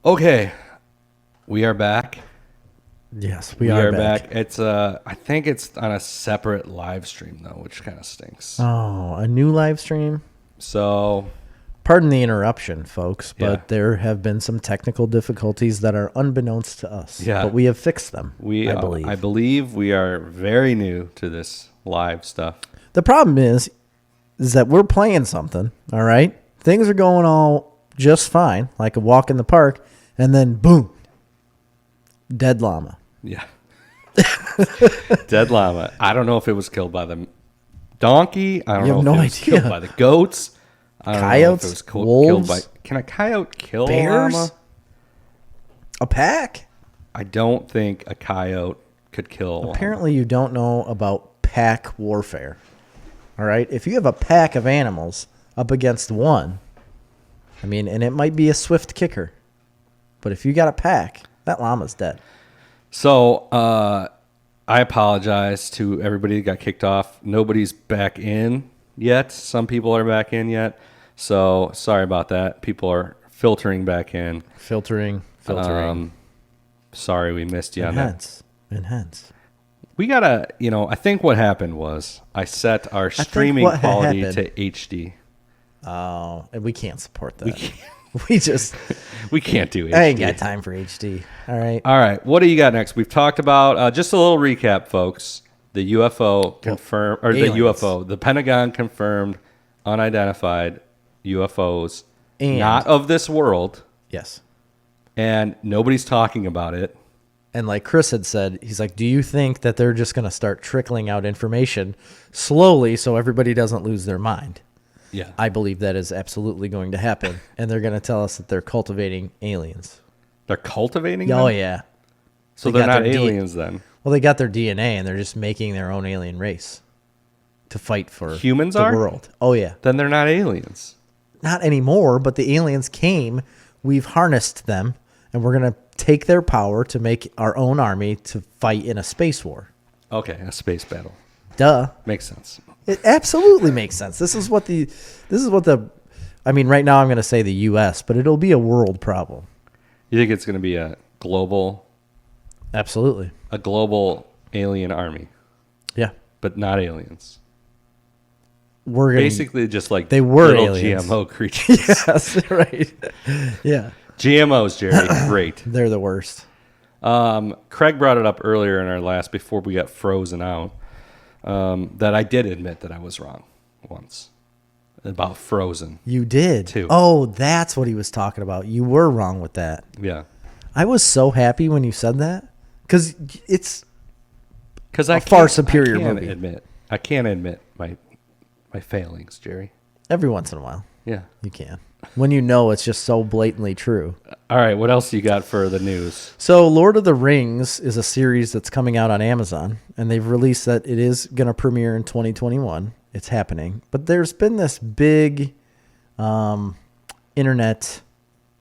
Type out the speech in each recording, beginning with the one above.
Okay, we are back. Yes, we are back. It's I think it's on a separate live stream though, which kind of stinks. Oh, a new live stream? So, Pardon the interruption, folks, but Yeah. there have been some technical difficulties that are unbeknownst to us. Yeah. But we have fixed them, I believe we are very new to this live stuff. The problem is that we're playing something, all right? Things are going all just fine, like a walk in the park, and then boom, dead llama. Yeah. Dead llama. I don't know if it was killed by the donkey. I don't You know have if no it was idea. killed by the goats. I don't know if Coyotes? it was killed Wolves? by. Can a coyote kill Bears? a llama? A pack? I don't think a coyote could kill a llama. Apparently you don't know about pack warfare. All right? If you have a pack of animals up against one, I mean, and it might be a swift kicker, but if you got a pack, that llama's dead. So, I apologize to everybody that got kicked off. Nobody's back in yet. Some people are back in yet. So, sorry about that. People are filtering back in. Filtering. Sorry we missed you on that. Enhance. We got to, I think what happened was I set our streaming what quality happened- to HD. Oh, and we can't support that. We can't, We just, we can't do HD. I ain't got time for HD. All right. All right. What do you got next? We've talked about, just a little recap, folks. The UFO confirmed, or aliens. the UFO, the Pentagon confirmed unidentified UFOs, And- not of this world, Yes. and nobody's talking about it. And like Chris had said, he's like, do you think that they're just going to start trickling out information slowly so everybody doesn't lose their mind? Yeah. I believe that is absolutely going to happen. And they're going to tell us that they're cultivating aliens. They're cultivating Oh, them? yeah. So They they're got not their aliens then. Well, they got their DNA and they're just making their own alien race to fight for Humans the are? world. Oh, yeah. Then they're not aliens. Not anymore, but the aliens came. We've harnessed them, and we're going to take their power to make our own army to fight in a space war. Okay, a space battle. Duh. Makes sense. It absolutely makes sense. I mean, right now I'm going to say the U.S., but it'll be a world problem. You think it's going to be a global Absolutely. alien army, Yeah. but not aliens? We're going Basically, just like They were little aliens. GMO creatures. Yes, right. Yeah. GMOs, Jerry, great. They're the worst. Craig brought it up earlier in our last, before we got frozen out, that I did admit that I was wrong once about Frozen. You did. Too. Oh, that's what he was talking about. You were wrong with that. Yeah. I was so happy when you said that because it's Because A far superior movie. I can't admit my failings, Jerry. every once in a while Yeah. you can. When you know it's just so blatantly true. All right, what else you got for the news? So, Lord of the Rings is a series that's coming out on Amazon, and they've released that it is going to premiere in 2021. It's happening. But there's been this big internet,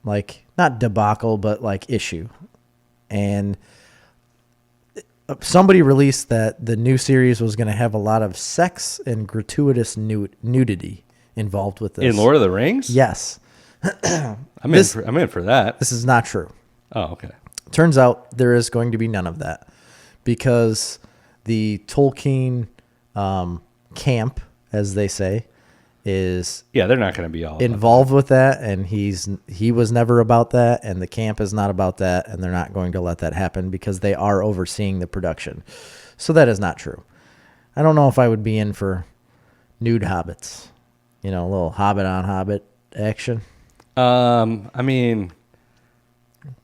like, not debacle, but like issue. And somebody released that the new series was going to have a lot of sex and gratuitous nudity involved with this. In Lord of the Rings? Yes. I'm This- in for that. This is not true. Oh, okay. Turns out there is going to be none of that because the Tolkien camp, as they say, is Yeah, they're not going to be all about involved with that, and he was never about that, and the camp is not about that, and they're not going to let that happen because they are overseeing the production. So that is not true. I don't know if I would be in for nude hobbits, a little hobbit on hobbit action. I mean,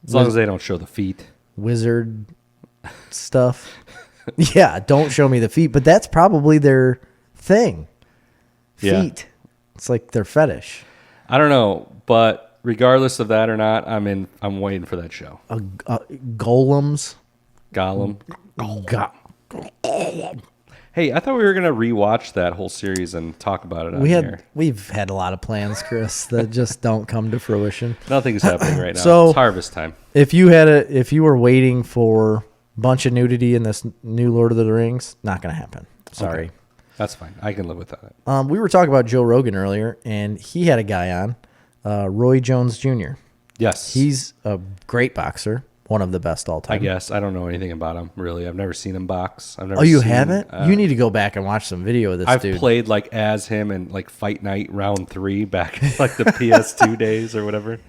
as long as they don't show the feet. Wizard stuff. Yeah, don't show me the feet, but that's probably their thing. Yeah. Feet. It's like their fetish. I don't know, but regardless of that or not, I'm waiting for that show. Golems. Gollum. Go- Hey, I thought we were going to rewatch that whole series and talk about it on here. We've had a lot of plans, Chris, that just don't come to fruition. Nothing's happening right now. So- It's harvest time. If you were waiting for a bunch of nudity in this new Lord of the Rings, not going to happen. Sorry. Okay. That's fine. I can live with that. We were talking about Joe Rogan earlier, and he had a guy on, Roy Jones Jr. Yes. He's a great boxer, one of the best all time. I guess. I don't know anything about him, really. I've never seen him box. I've never Oh, you seen, haven't? You need to go back and watch some video of this I've dude. played like as him in like Fight Night Round 3 back in like the PS2 days or whatever.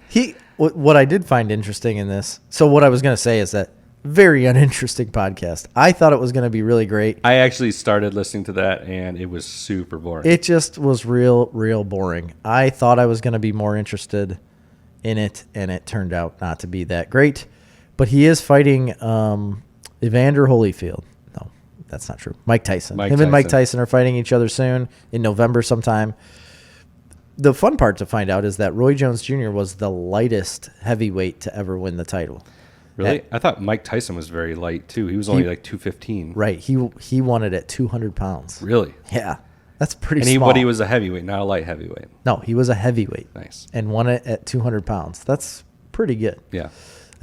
What I did find interesting in this, so what I was going to say is that very uninteresting podcast. I thought it was going to be really great. I actually started listening to that, and it was super boring. It just was real boring. I thought I was going to be more interested in it, and it turned out not to be that great. But he is fighting Evander Holyfield. No, that's not true. Mike Tyson. Him and Mike Tyson are fighting each other soon in November sometime. The fun part to find out is that Roy Jones Jr. was the lightest heavyweight to ever win the title. Really? I thought Mike Tyson was very light, too. He was only like 215. Right. He won it at 200 pounds. Really? Yeah. That's pretty small. small. But he was a heavyweight, not a light heavyweight. No, he was a heavyweight. Nice. And won it at 200 pounds. That's pretty good. Yeah.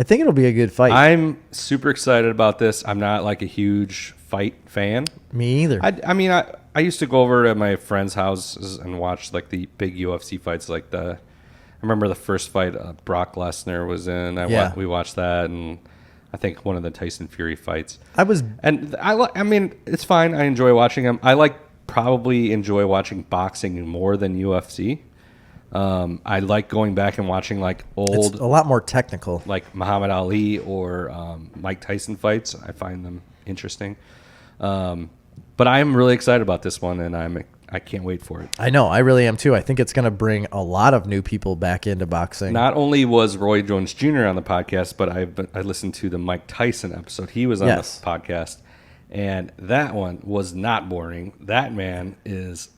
I think it'll be a good fight. I'm super excited about this. I'm not like a huge fight fan. Me either. I mean, I used to go over to my friends' houses and watch like the big UFC fights. Like I remember the first fight Brock Lesnar was in. We watched that, and I think one of the Tyson Fury fights. I mean, it's fine. I enjoy watching them. I probably enjoy watching boxing more than UFC. I like going back and watching like old, it's a lot more technical, like Muhammad Ali or Mike Tyson fights. I find them interesting. But I'm really excited about this one, and I can't wait for it. I know, I really am too. I think it's going to bring a lot of new people back into boxing. Not only was Roy Jones Jr. on the podcast, but I listened to the Mike Tyson episode. He was on the podcast, and that one was not boring. That man is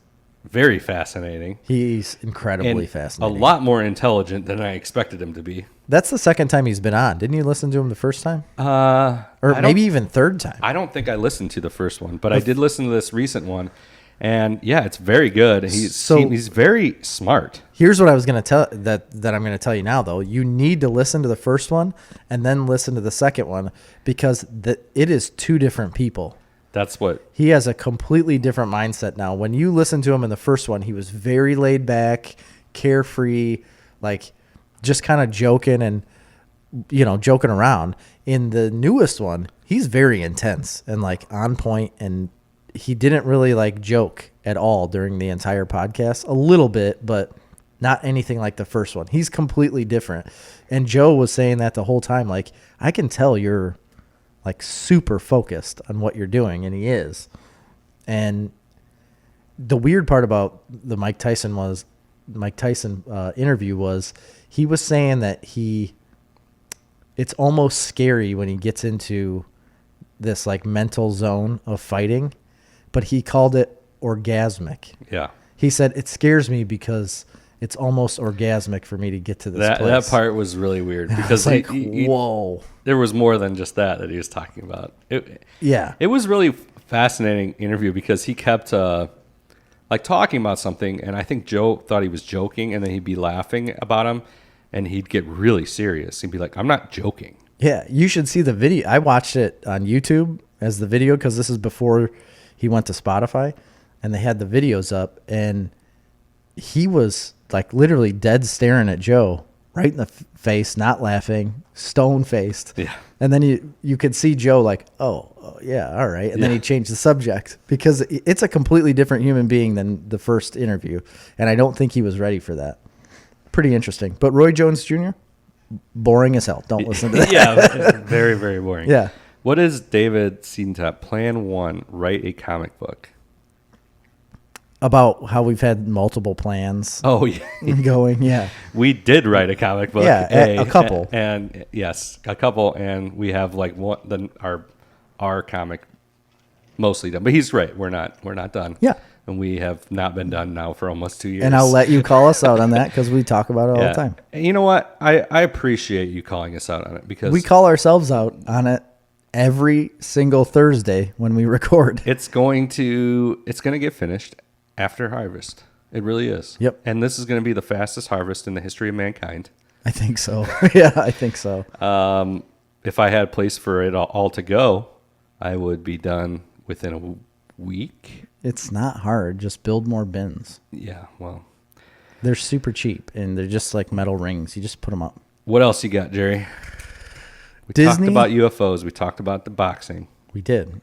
very fascinating. He's incredibly fascinating. A lot more intelligent than I expected him to be. That's the second time he's been on. Didn't you listen to him the first time? Or maybe even third time. I don't think I listened to the first one, but I did listen to this recent one. And yeah, it's very good. He's very smart. Here's what I was going to tell that I'm going to tell you now, though. You need to listen to the first one and then listen to the second one because it is two different people. That's what he has a completely different mindset now. When you listen to him in the first one, he was very laid back, carefree, like just kind of joking and joking around. In the newest one, he's very intense and like on point, and he didn't really like joke at all during the entire podcast. A little bit, but not anything like the first one. He's completely different. And Joe was saying that the whole time, like, I can tell you're like super focused on what you're doing, and he is. And the weird part about the Mike Tyson interview was he was saying that it's almost scary when he gets into this like mental zone of fighting, but he called it orgasmic. Yeah. He said, it scares me because it's almost orgasmic for me to get to this place. That part was really weird because whoa. There was more than just that he was talking about. It was really fascinating interview because he kept like talking about something, and I think Joe thought he was joking, and then he'd be laughing about him, and he'd get really serious. He'd be like, I'm not joking. Yeah, you should see the video. I watched it on YouTube as the video because this is before he went to Spotify, and they had the videos up, and he was like literally dead staring at Joe right in the face, not laughing, stone-faced. Yeah. And then you could see Joe like, oh yeah, all right. And then he changed the subject because it's a completely different human being than the first interview, and I don't think he was ready for that. Pretty interesting. But Roy Jones Jr., boring as hell. Don't listen to that. Yeah, very, very boring. Yeah. What is David Seedentop? Plan 1, write a comic book. About how we've had multiple plans. Oh, yeah. Going, yeah. We did write a comic book. Yeah, a couple. And yes, a couple. And we have like our comic mostly done. But he's right. We're not done. Yeah. And we have not been done now for almost 2 years. And I'll let you call us out on that because we talk about it all the time. And you know what? I appreciate you calling us out on it because we call ourselves out on it every single Thursday when we record. It's going to get finished after harvest. It really is. Yep. And this is going to be the fastest harvest in the history of mankind. I think so. Yeah, I think so. If I had a place for it all to go, I would be done within a week. It's not hard. Just build more bins. Yeah, well. They're super cheap, and they're just like metal rings. You just put them up. What else you got, Jerry? We Disney? talked about UFOs. We talked about the boxing. We did.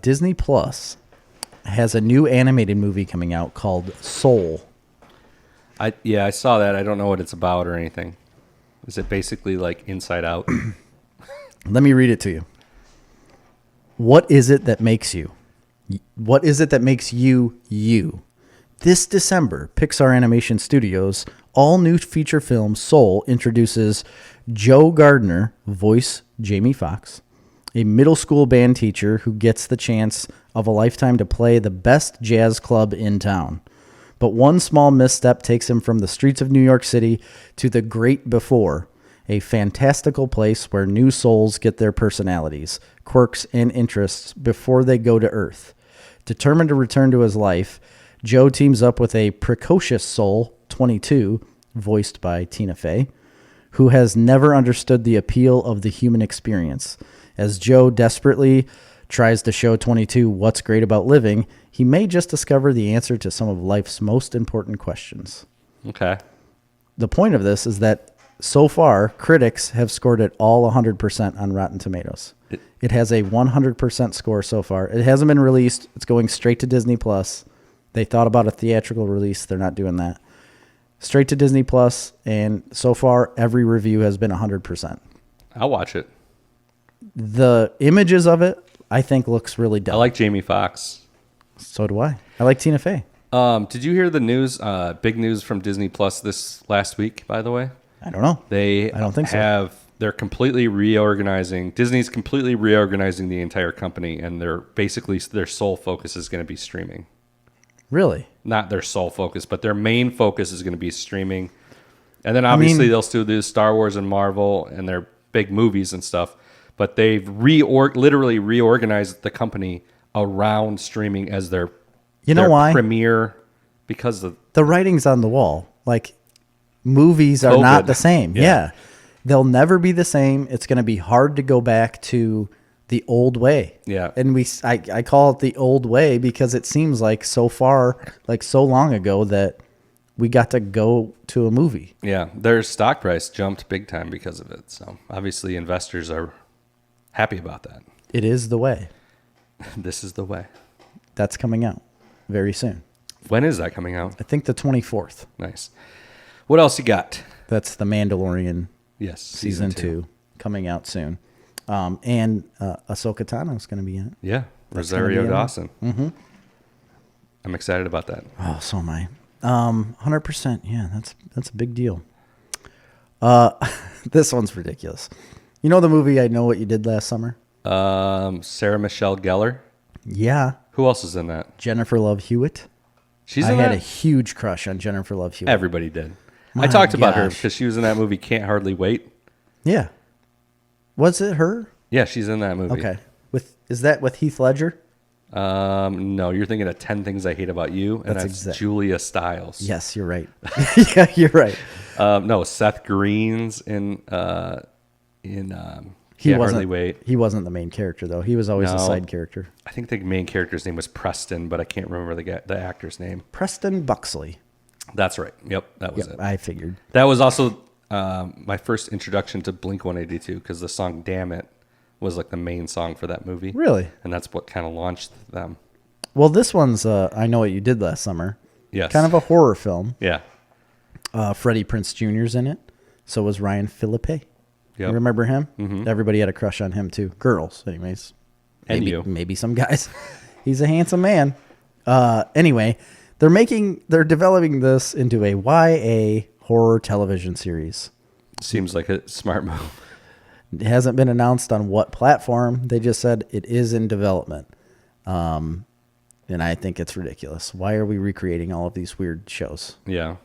Disney Plus has a new animated movie coming out called Soul. I saw that. I don't know what it's about or anything. Is it basically like Inside Out? Let me read it to you. What is it that makes you? What is it that makes you, you? This December, Pixar Animation Studios' all-new feature film Soul introduces Joe Gardner, voice Jamie Foxx, a middle school band teacher who gets the chance of a lifetime to play the best jazz club in town. But one small misstep takes him from the streets of New York City to the Great Before, a fantastical place where new souls get their personalities, quirks, and interests before they go to Earth. Determined to return to his life, Joe teams up with a precocious soul, 22, voiced by Tina Fey, who has never understood the appeal of the human experience. As Joe desperately tries to show 22 what's great about living, he may just discover the answer to some of life's most important questions. Okay. The point of this is that so far, critics have scored it all 100% on Rotten Tomatoes. It has a 100% score so far. It hasn't been released. It's going straight to Disney Plus. They thought about a theatrical release. They're not doing that. Straight to Disney Plus, and so far, every review has been 100%. I'll watch it. The images of it, I think, looks really dope. I like Jamie Foxx. So do I. I like Tina Fey. Did you hear the news? Big news from Disney Plus this last week, by the way. I don't know. I don't think so. They're completely reorganizing. Disney's completely reorganizing the entire company, and their sole focus is going to be streaming. Really? Not their sole focus, but their main focus is going to be streaming. And then obviously they'll still do Star Wars and Marvel and their big movies and stuff. But they've literally reorganized the company around streaming as their why? Premiere, because of the writing's on the wall. Like, movies are COVID. not the same. Yeah. Yeah. They'll never be the same. It's going to be hard to go back to the old way. Yeah. And I call it the old way because it seems like so long ago that we got to go to a movie. Yeah, their stock price jumped big time because of it. So obviously investors are happy about that. It is the way. This is the way. That's coming out very soon. When is that coming out? I think the 24th. Nice. What else you got? That's The Mandalorian. Yes, season 2 coming out soon. And Ahsoka Tano is going to be in it. Yeah, Rosario Dawson. Mm-hmm. I'm excited about that. Oh, so am I. 100%. Yeah, that's a big deal. This one's ridiculous. You know the movie I Know What You Did Last Summer? Sarah Michelle Gellar. Yeah. Who else is in that? Jennifer Love Hewitt. I had a huge crush on Jennifer Love Hewitt. Everybody did. My I talked about her gosh. because she was in that movie Can't Hardly Wait. Yeah. Was it her? Yeah, she's in that movie. Okay. Is that with Heath Ledger? No, you're thinking of 10 Things I Hate About You, and that's Julia Stiles. Yes, you're right. Yeah, you're right. No, Seth Green's in He Can't wasn't, Hardly Wait. He wasn't the main character, though. He was always a side character. I think the main character's name was Preston, but I can't remember the actor's name. Preston Buxley. That's right. Yep, that was it. I figured. That was also my first introduction to Blink-182 because the song "Damn It" was like the main song for that movie. Really? And that's what kind of launched them. Well, this one's I Know What You Did Last Summer. Yes. Kind of a horror film. Yeah. Freddie Prinze Jr.'s in it. So was Ryan Philippe. Yep. You remember him? Mm-hmm. Everybody had a crush on him, too. Girls, anyways. And maybe, you. Maybe some guys. He's a handsome man. Anyway, they're developing this into a YA horror television series. Seems like a smart move. It hasn't been announced on what platform. They just said it is in development. And I think it's ridiculous. Why are we recreating all of these weird shows? Yeah.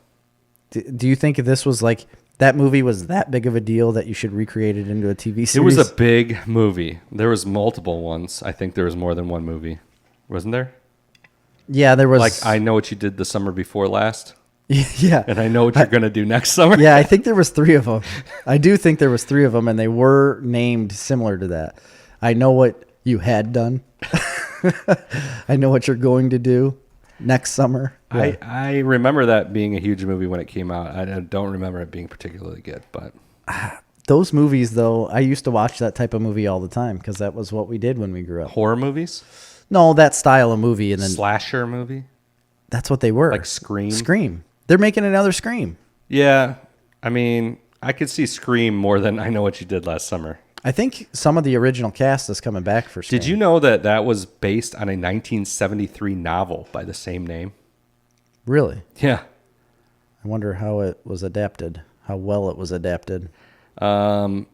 Do you think if this was like that movie was that big of a deal that you should recreate it into a TV series? It was a big movie. There was multiple ones. I think there was more than one movie. Wasn't there? Yeah, there was. Like, I Know What You Did the Summer Before Last. Yeah. And I Know What You're going to Do Next Summer. Yeah, I think there was 3 of them. I do think there was 3 of them, and they were named similar to that. I Know What You Had Done. I Know What You're Going to Do Next Summer. Yeah. I remember that being a huge movie when it came out. I don't remember it being particularly good, but Those movies, though, I used to watch that type of movie all the time because that was what we did when we grew up. Horror movies? No, that style of movie, and then Slasher movie? that's what they were. Like Scream? Scream. They're making another Scream. Yeah. I mean, I could see Scream more than I Know What You Did Last Summer. I think some of the original cast is coming back for Scream. Did you know that that was based on a 1973 novel by the same name? Really? Yeah. I wonder how it was adapted, how well it was adapted. I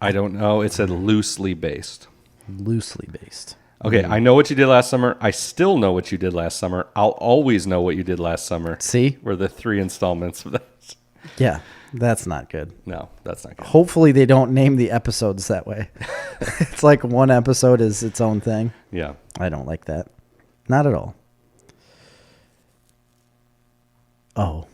don't know. It said loosely based. Loosely based. Okay, I Know What You Did Last Summer. I still know what you did last summer. I'll always know what you did last summer. See? Were the 3 installments of that. Yeah, that's not good. No, that's not good. Hopefully they don't name the episodes that way. It's like one episode is its own thing. Yeah. I don't like that. Not at all. Oh,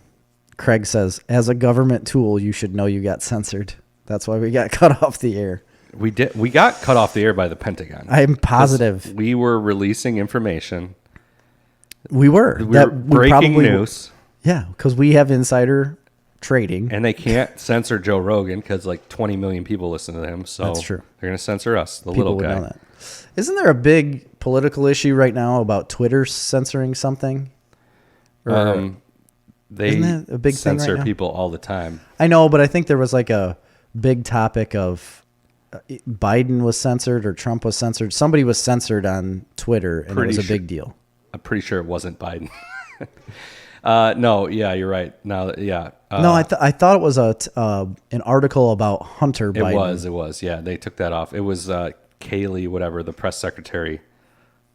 Craig says, as a government tool, you should know you got censored. That's why we got cut off the air. We did. We got cut off the air by the Pentagon. I'm positive. We were releasing information. We were. We were breaking news. Yeah, because we have insider trading. And they can't censor Joe Rogan because like 20 million people listen to him. So that's true. They're going to censor us, the People little would guy. know that. Isn't there a big political issue right now about Twitter censoring something? They Isn't that a big thing censor right now? people all the time. I know, but I think there was like a big topic of Biden was censored or Trump was censored. Somebody was censored on Twitter, and it was a big deal. I'm pretty sure it wasn't Biden. No, yeah, you're right. No, yeah. No, I thought it was an article about Hunter Biden. It was. Yeah, they took that off. It was Kaylee, whatever, the press secretary.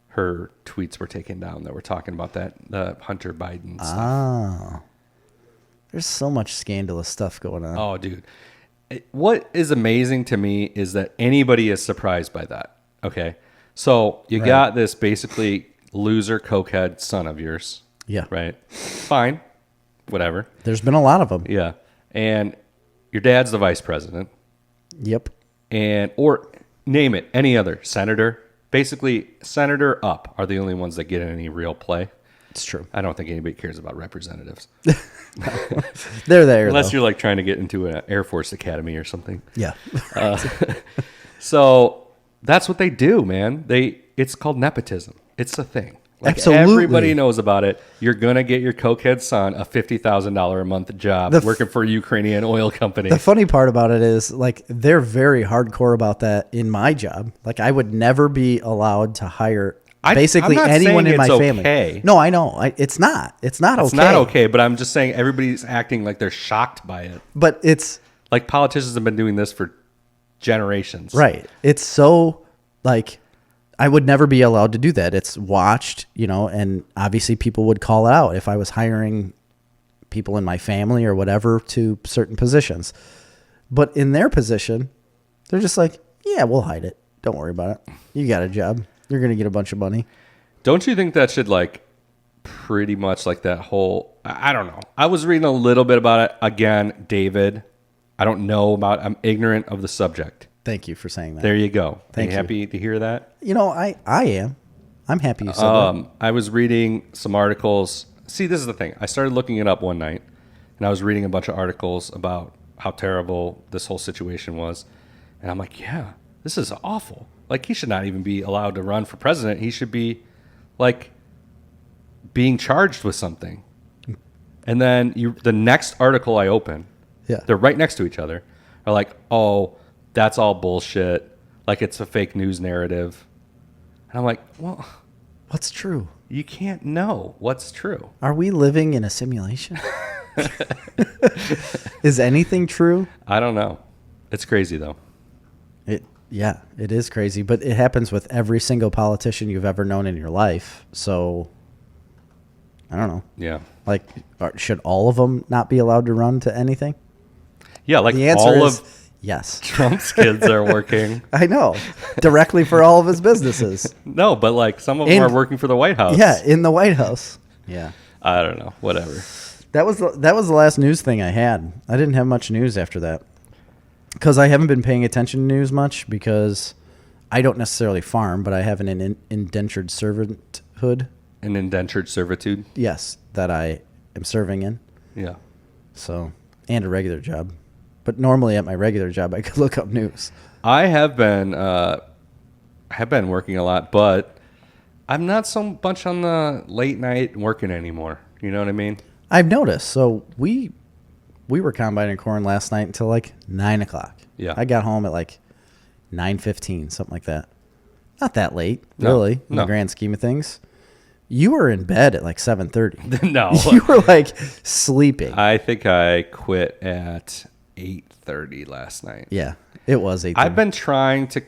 Her tweets were taken down that were talking about that, the Hunter Biden stuff. Ah. There's so much scandalous stuff going on. Oh, dude. What is amazing to me is that anybody is surprised by that. Okay. So you got this basically loser cokehead son of yours. Yeah. Right. Fine. Whatever. There's been a lot of them. Yeah. And your dad's the vice president. Yep. Or name it, any other senator. Basically, senator up are the only ones that get any real play. It's true. I don't think anybody cares about representatives. They're there, Unless though. you're like trying to get into an Air Force Academy or something. Yeah. So that's what they do, man. It's called nepotism. It's a thing. Like Absolutely. Everybody knows about it. You're going to get your cokehead son a $50,000 a month job working for a Ukrainian oil company. The funny part about it is, like, they're very hardcore about that in my job. Like, I would never be allowed to hire basically I'm not anyone saying in my it's family. Okay. No, I know. It's not. It's not okay. It's not okay, but I'm just saying everybody's acting like they're shocked by it. But it's... Like, politicians have been doing this for generations. Right. It's so, like... I would never be allowed to do that. It's watched, and obviously people would call it out if I was hiring people in my family or whatever to certain positions. But in their position, they're just like, yeah, we'll hide it. Don't worry about it. You got a job. You're going to get a bunch of money. Don't you think that should pretty much that whole, I don't know. I was reading a little bit about it. Again, David, I don't know I'm ignorant of the subject. Thank you for saying that. There you go. Thank you. Happy to hear that? I am. I'm happy you said that. I was reading some articles. See, this is the thing. I started looking it up one night, and I was reading a bunch of articles about how terrible this whole situation was. And I'm like, yeah, this is awful. He should not even be allowed to run for president. He should be, being charged with something. And then the next article I open, they're right next to each other, are like, oh, that's all bullshit. It's a fake news narrative. And I'm like, well, what's true? You can't know what's true. Are we living in a simulation? Is anything true? I don't know. It's crazy, though. It is crazy, but it happens with every single politician you've ever known in your life. So, I don't know. Yeah. Should all of them not be allowed to run to anything? Yeah, the answer all is... of Yes. Trump's kids are working. I know. Directly for all of his businesses. No, but some of them are working for the White House. Yeah, in the White House. Yeah. I don't know. Whatever. That was the last news thing I had. I didn't have much news after that. Because I haven't been paying attention to news much because I don't necessarily farm, but I have an indentured servanthood. An indentured servitude? Yes, that I am serving in. Yeah. So, and a regular job. But normally at my regular job, I could look up news. I have been working a lot, but I'm not so much on the late night working anymore. You know what I mean? I've noticed. So we were combining corn last night until like 9 o'clock. Yeah. I got home at like 9:15, something like that. Not that late, No, really, in no. the grand scheme of things. You were in bed at like 7:30. No. You were like sleeping. I think I quit at 8:30 last night. Yeah, it was 8:30. I've been trying to,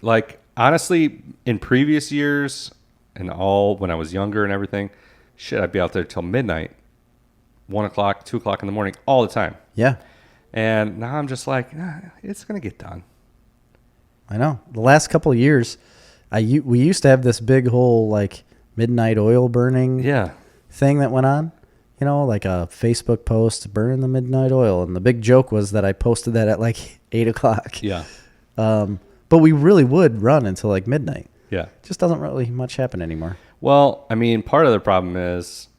like, honestly, in previous years and all when I was younger and everything, shit, I'd be out there till midnight, 1 o'clock, 2 o'clock in the morning, all the time. Yeah, And now I'm just like, it's going to get done. I know. The last couple of years, we used to have this big whole like midnight oil burning Yeah. thing that went on. You know, like a Facebook post, burning the midnight oil. And the big joke was that I posted that at like 8 o'clock. Yeah. But we really would run until like midnight. Yeah. Just doesn't really much happen anymore. Well, I mean, part of the problem is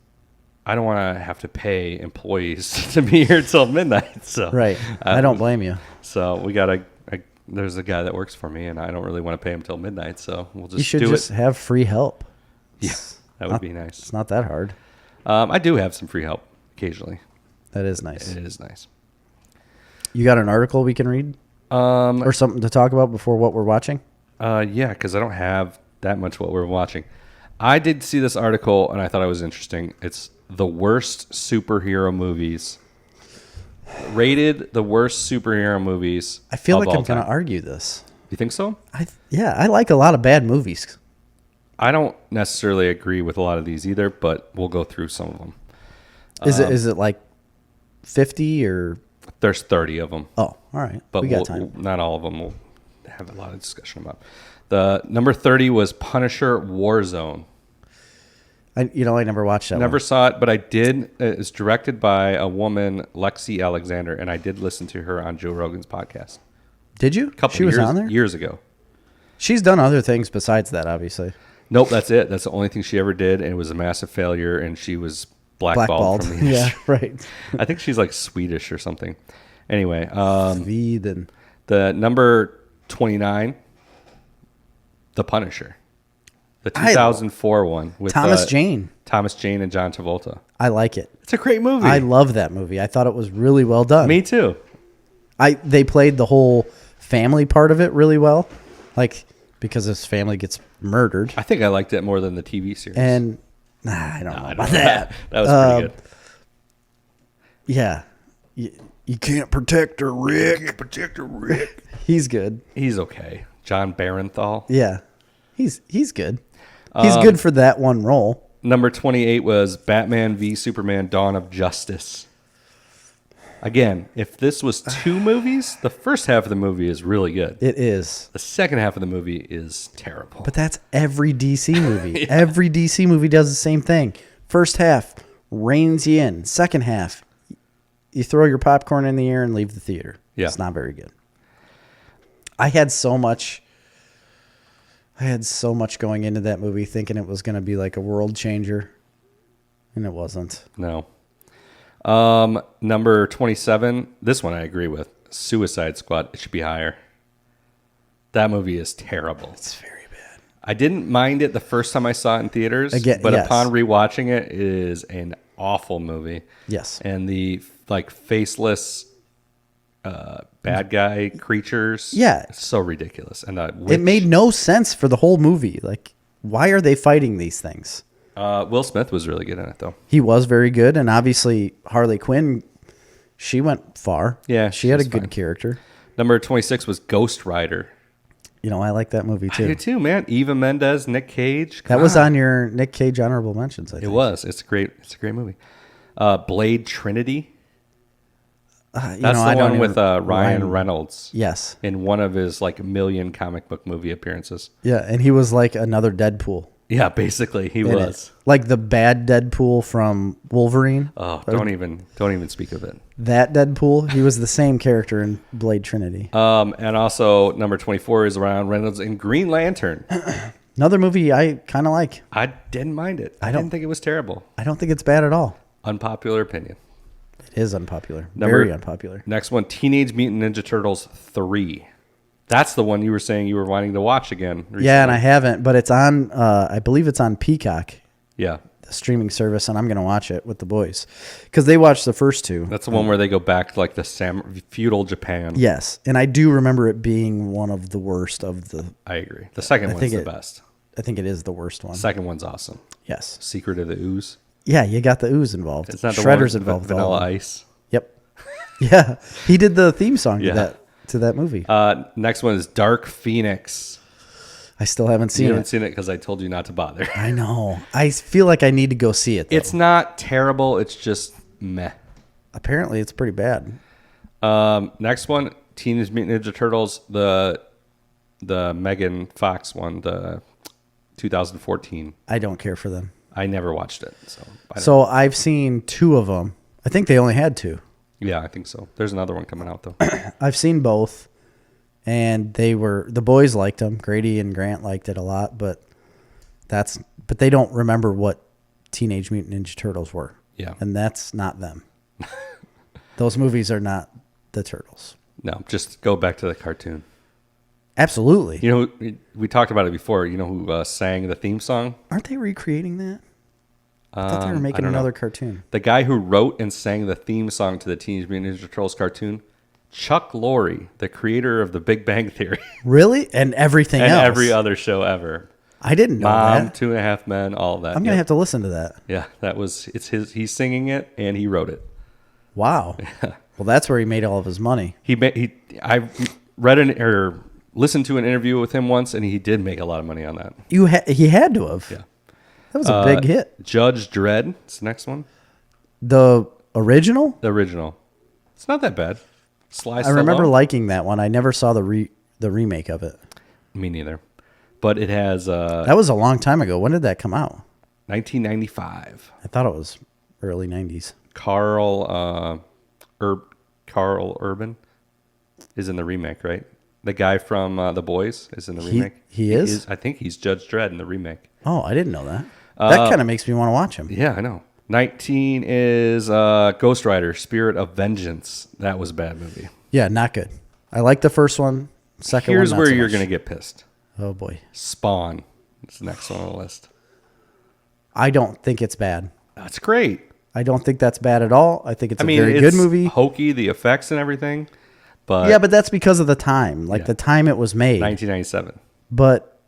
I don't want to have to pay employees to be here till midnight. So Right. I don't blame you. So we got there's a guy that works for me, and I don't really want to pay him till midnight. So we'll just You should do just it. have free help. Yeah, that would be nice. It's not that hard. I do have some free help occasionally. That is nice. It is nice. You got an article we can read or something to talk about before what we're watching? Yeah, because I don't have that much what we're watching. I did see this article, and I thought it was interesting. It's the worst superhero movies. Rated the worst superhero movies. I feel of like all I'm going to time. argue this. You think so? I like a lot of bad movies. I don't necessarily agree with a lot of these either, but we'll go through some of them. Is it like 50 or? There's 30 of them, Oh, all right. but we got time. not all of them. We'll have a lot of discussion about. The number 30 was Punisher Warzone. I never watched that. Never saw it, but I did. It's directed by a woman, Lexi Alexander, and I did listen to her on Joe Rogan's podcast. Did you? A couple She was years, on there? years ago. She's done other things besides that, obviously. Nope, that's it. That's the only thing she ever did, and it was a massive failure, and she was blackballed from the yeah, industry. right. I think she's like Swedish or something. Anyway, Sweden. the number 29, The Punisher. The 2004 one with Thomas Jane. Thomas Jane and John Travolta. I like it. It's a great movie. I love that movie. I thought it was really well done. Me too. They played the whole family part of it really well, like because his family gets murdered. I think I liked it more than the TV series. And I don't know about that. That was pretty good. Yeah, you can't protect her, Rick. Protector Rick. He's good. He's okay. John Barenthal. Yeah, he's good. He's good for that one role. Number 28 was Batman v Superman: Dawn of Justice. Again, if this was two movies, the first half of the movie is really good. It is. The second half of the movie is terrible. But that's every DC movie. Yeah. Every DC movie does the same thing. First half reins you in. Second half, you throw your popcorn in the air and leave the theater. Yeah. It's not very good. I had so much going into that movie thinking it was going to be like a world changer, and it wasn't. No. Number 27, this one I agree with. Suicide Squad. It should be higher. That movie is terrible. It's very bad. I didn't mind it the first time I saw it in theaters, but yes. upon rewatching it is an awful movie. Yes. And the like faceless bad guy creatures. Yeah. It's so ridiculous. And it made no sense for the whole movie. Like, why are they fighting these things? Will Smith was really good in it, though. He was very good, and obviously Harley Quinn, she went far. Yeah, she had a she's good fine. character. Number 26 was Ghost Rider. I like that movie I too. do too, man. Eva Mendes, Nick Cage. That was on your Nick Cage honorable mentions, I think. It was. It's a great movie. Blade Trinity. That's the one with Ryan Reynolds. Yes. In one of his like million comic book movie appearances. Yeah, and he was like another Deadpool. Yeah, basically he was. Like the bad Deadpool from Wolverine. Oh, don't even speak of it. That Deadpool, he was the same character in Blade Trinity. And also number 24 is Ryan Reynolds in Green Lantern. Another movie I kind of like. I didn't mind it. I didn't think it was terrible. I don't think it's bad at all. Unpopular opinion. It is unpopular. Very unpopular. Next one, Teenage Mutant Ninja Turtles 3. That's the one you were saying you were wanting to watch again recently. Yeah, and I haven't, but it's on, I believe it's on Peacock, Yeah. the streaming service, and I'm going to watch it with the boys because they watched the first two. That's the one where they go back to like the feudal Japan. Yes, and I do remember it being one of the worst of the... I agree. The second one's the best. I think it is the worst one. Second one's awesome. Yes. Secret of the Ooze. Yeah, you got the ooze involved. It's not the Shredder's one with involved. Vanilla Ice. Yep. Yeah, he did the theme song Yeah. to that movie. Next one is Dark Phoenix. I still haven't seen You it. haven't seen it because I told you not to bother. I know. I feel like I need to go see it, though. It's not terrible. It's just meh. Apparently, it's pretty bad. Next one, Teenage Mutant Ninja Turtles, the Megan Fox one, the 2014. I don't care for them. I never watched it. So I've seen two of them. I think they only had two. Yeah, I think so. There's another one coming out, though. I've seen both, and the boys liked them. Grady and Grant liked it a lot, but they don't remember what Teenage Mutant Ninja Turtles were. Yeah. And that's not them. Those movies are not the Turtles. No, just go back to the cartoon. Absolutely. You know, we talked about it before. You know who sang the theme song? Aren't they recreating that? I thought they were making another cartoon. The guy who wrote and sang the theme song to the Teenage Mutant Ninja Turtles cartoon, Chuck Lorre, the creator of The Big Bang Theory. Really? And everything and else? every other show ever. I didn't know Mom, that. 2.5 Men, all of that. I'm going to have to listen to that. Yeah, he's singing it and he wrote it. Wow. Well, that's where he made all of his money. I read or listened to an interview with him once, and he did make a lot of money on that. He had to have. Yeah. That was a big hit. Judge Dredd. It's the next one. The original? The original. It's not that bad. Sly I remember Stallone. liking that one. I never saw the remake of it. Me neither. But it has That was a long time ago. When did that come out? 1995. I thought it was early 90s. Carl Urban is in the remake, right? The guy from The Boys is in the remake. He is? I think he's Judge Dredd in the remake. Oh, I didn't know that. That kind of makes me want to watch him. Yeah, I know. 19 is Ghost Rider, Spirit of Vengeance. That was a bad movie. Yeah, not good. I like the first one. Second Here's one, where not so you're much. going to get pissed. Oh, boy. Spawn. It's the next one on the list. I don't think it's bad. That's great. I don't think that's bad at all. I think it's a very good movie. Hokey, the effects and everything. But Yeah, but that's because of the time. Like the time it was made. 1997. But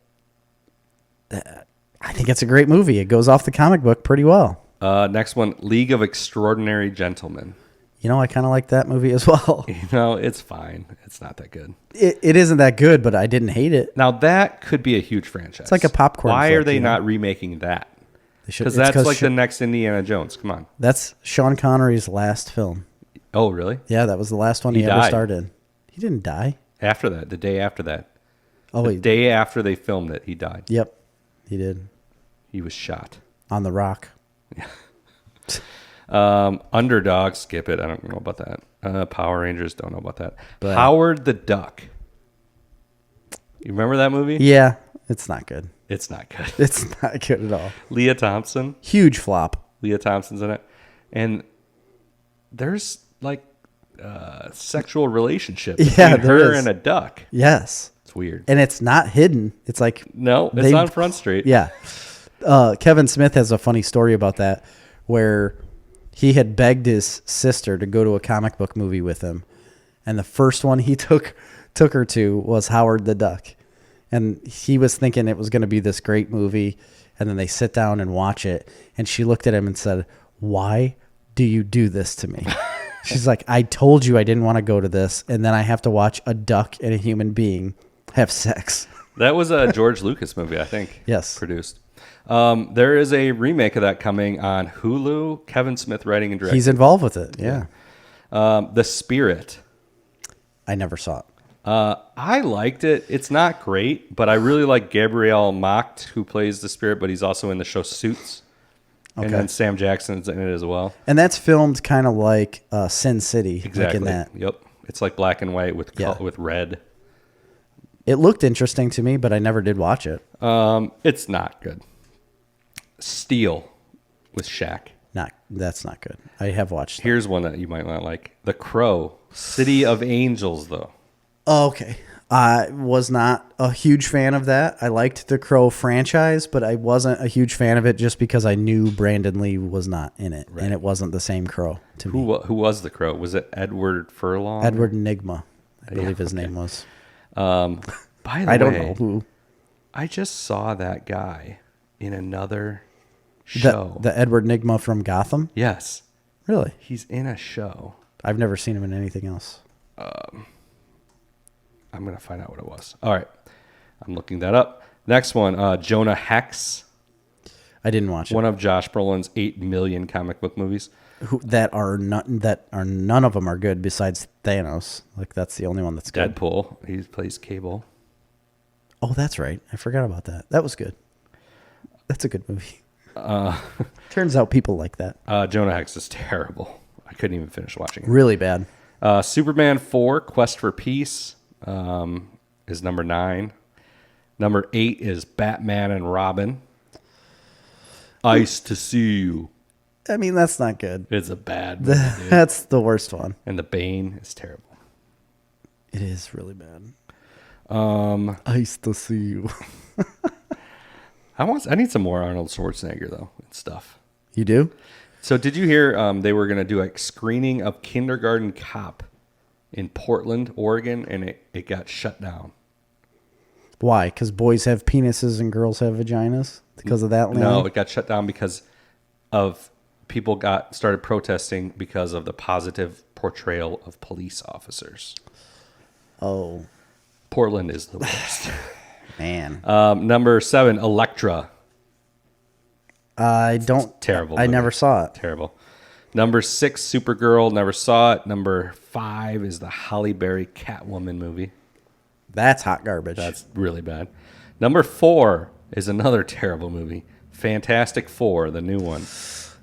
I think it's a great movie. It goes off the comic book pretty well. Next one, League of Extraordinary Gentlemen. You know, I kind of like that movie as well. You know, it's fine. It's not that good. It isn't that good, but I didn't hate it. Now, that could be a huge franchise. It's like a popcorn Why flick, are they you know? not remaking that? Because Because that's like the next Indiana Jones. Come on. That's Sean Connery's last film. Oh, really? Yeah, that was the last one he ever died. starred in. He didn't die. After that, the day after that. Oh, The wait. day after they filmed it, he died. Yep, he did. He was shot. On the Rock. Underdog, skip it. I don't know about that. Power Rangers, don't know about that. But- Howard the Duck. You remember that movie? Yeah, it's not good. It's not good. It's not good at all. Leah Thompson. Huge flop. Leah Thompson's in it. And there's like sexual relationship Yeah, between there her is. and a duck. Yes. It's weird. And it's not hidden. It's like... No, it's they- on Front Street. Yeah. Kevin Smith has a funny story about that where he had begged his sister to go to a comic book movie with him. And the first one he took her to was Howard the Duck. And he was thinking it was going to be this great movie. And then they sit down and watch it. And she looked at him and said, "Why do you do this to me?" She's like, "I told you I didn't want to go to this. And then I have to watch a duck and a human being have sex." That was a George Lucas movie, I think. Yes. Produced. There is a remake of that coming on Hulu. Kevin Smith writing and directing. He's involved with it. Yeah. The Spirit. I never saw it. I liked it. It's not great, but I really like Gabriel Macht, who plays the Spirit, but he's also in the show Suits. Okay. And then Sam Jackson's in it as well. And that's filmed kind of like Sin City. Exactly. Like in that. Yep. It's like black and white with Yeah. with red. It looked interesting to me, but I never did watch it. It's not good. Steel with Shaq. That's not good. I have watched that. Here's one that you might not like. The Crow, City of Angels, though. Oh, okay. I was not a huge fan of that. I liked the Crow franchise, but I wasn't a huge fan of it just because I knew Brandon Lee was not in it, and it wasn't the same Crow to me. Who was the Crow? Was it Edward Furlong? Edward Nigma, I believe his name was. By the way, I don't know who. I just saw that guy in another show. The Edward Nigma from Gotham? Yes. Really? He's in a show. I've never seen him in anything else. I'm going to find out what it was. All right. I'm looking that up. Next one, Jonah Hex. I didn't watch it. One of Josh Brolin's 8 million comic book movies. That are none of them are good besides Thanos. Like that's the only one that's good. Deadpool. He plays Cable. Oh, that's right. I forgot about that. That was good. That's a good movie. Turns out people like that. Jonah Hex is terrible. I couldn't even finish watching it. Really bad. Superman 4, Quest for Peace, is number 9. Number 8 is Batman and Robin. Ice to See You. I mean, that's not good. It's a bad movie, dude. That's the worst one. And The Bane is terrible. It is really bad. Ice to See You. I need some more Arnold Schwarzenegger, though, and stuff. You do? So did you hear they were going to do a screening of Kindergarten Cop in Portland, Oregon, and it got shut down? Why? Because boys have penises and girls have vaginas? Because of that? No, it got shut down because of people started protesting because of the positive portrayal of police officers. Oh. Portland is the worst. Man. Number 7, Elektra. Terrible. I movie. never saw it. Terrible. Number 6, Supergirl. Never saw it. Number 5 is the Halle Berry Catwoman movie. That's hot garbage. That's really bad. Number 4 is another terrible movie. Fantastic Four, the new one.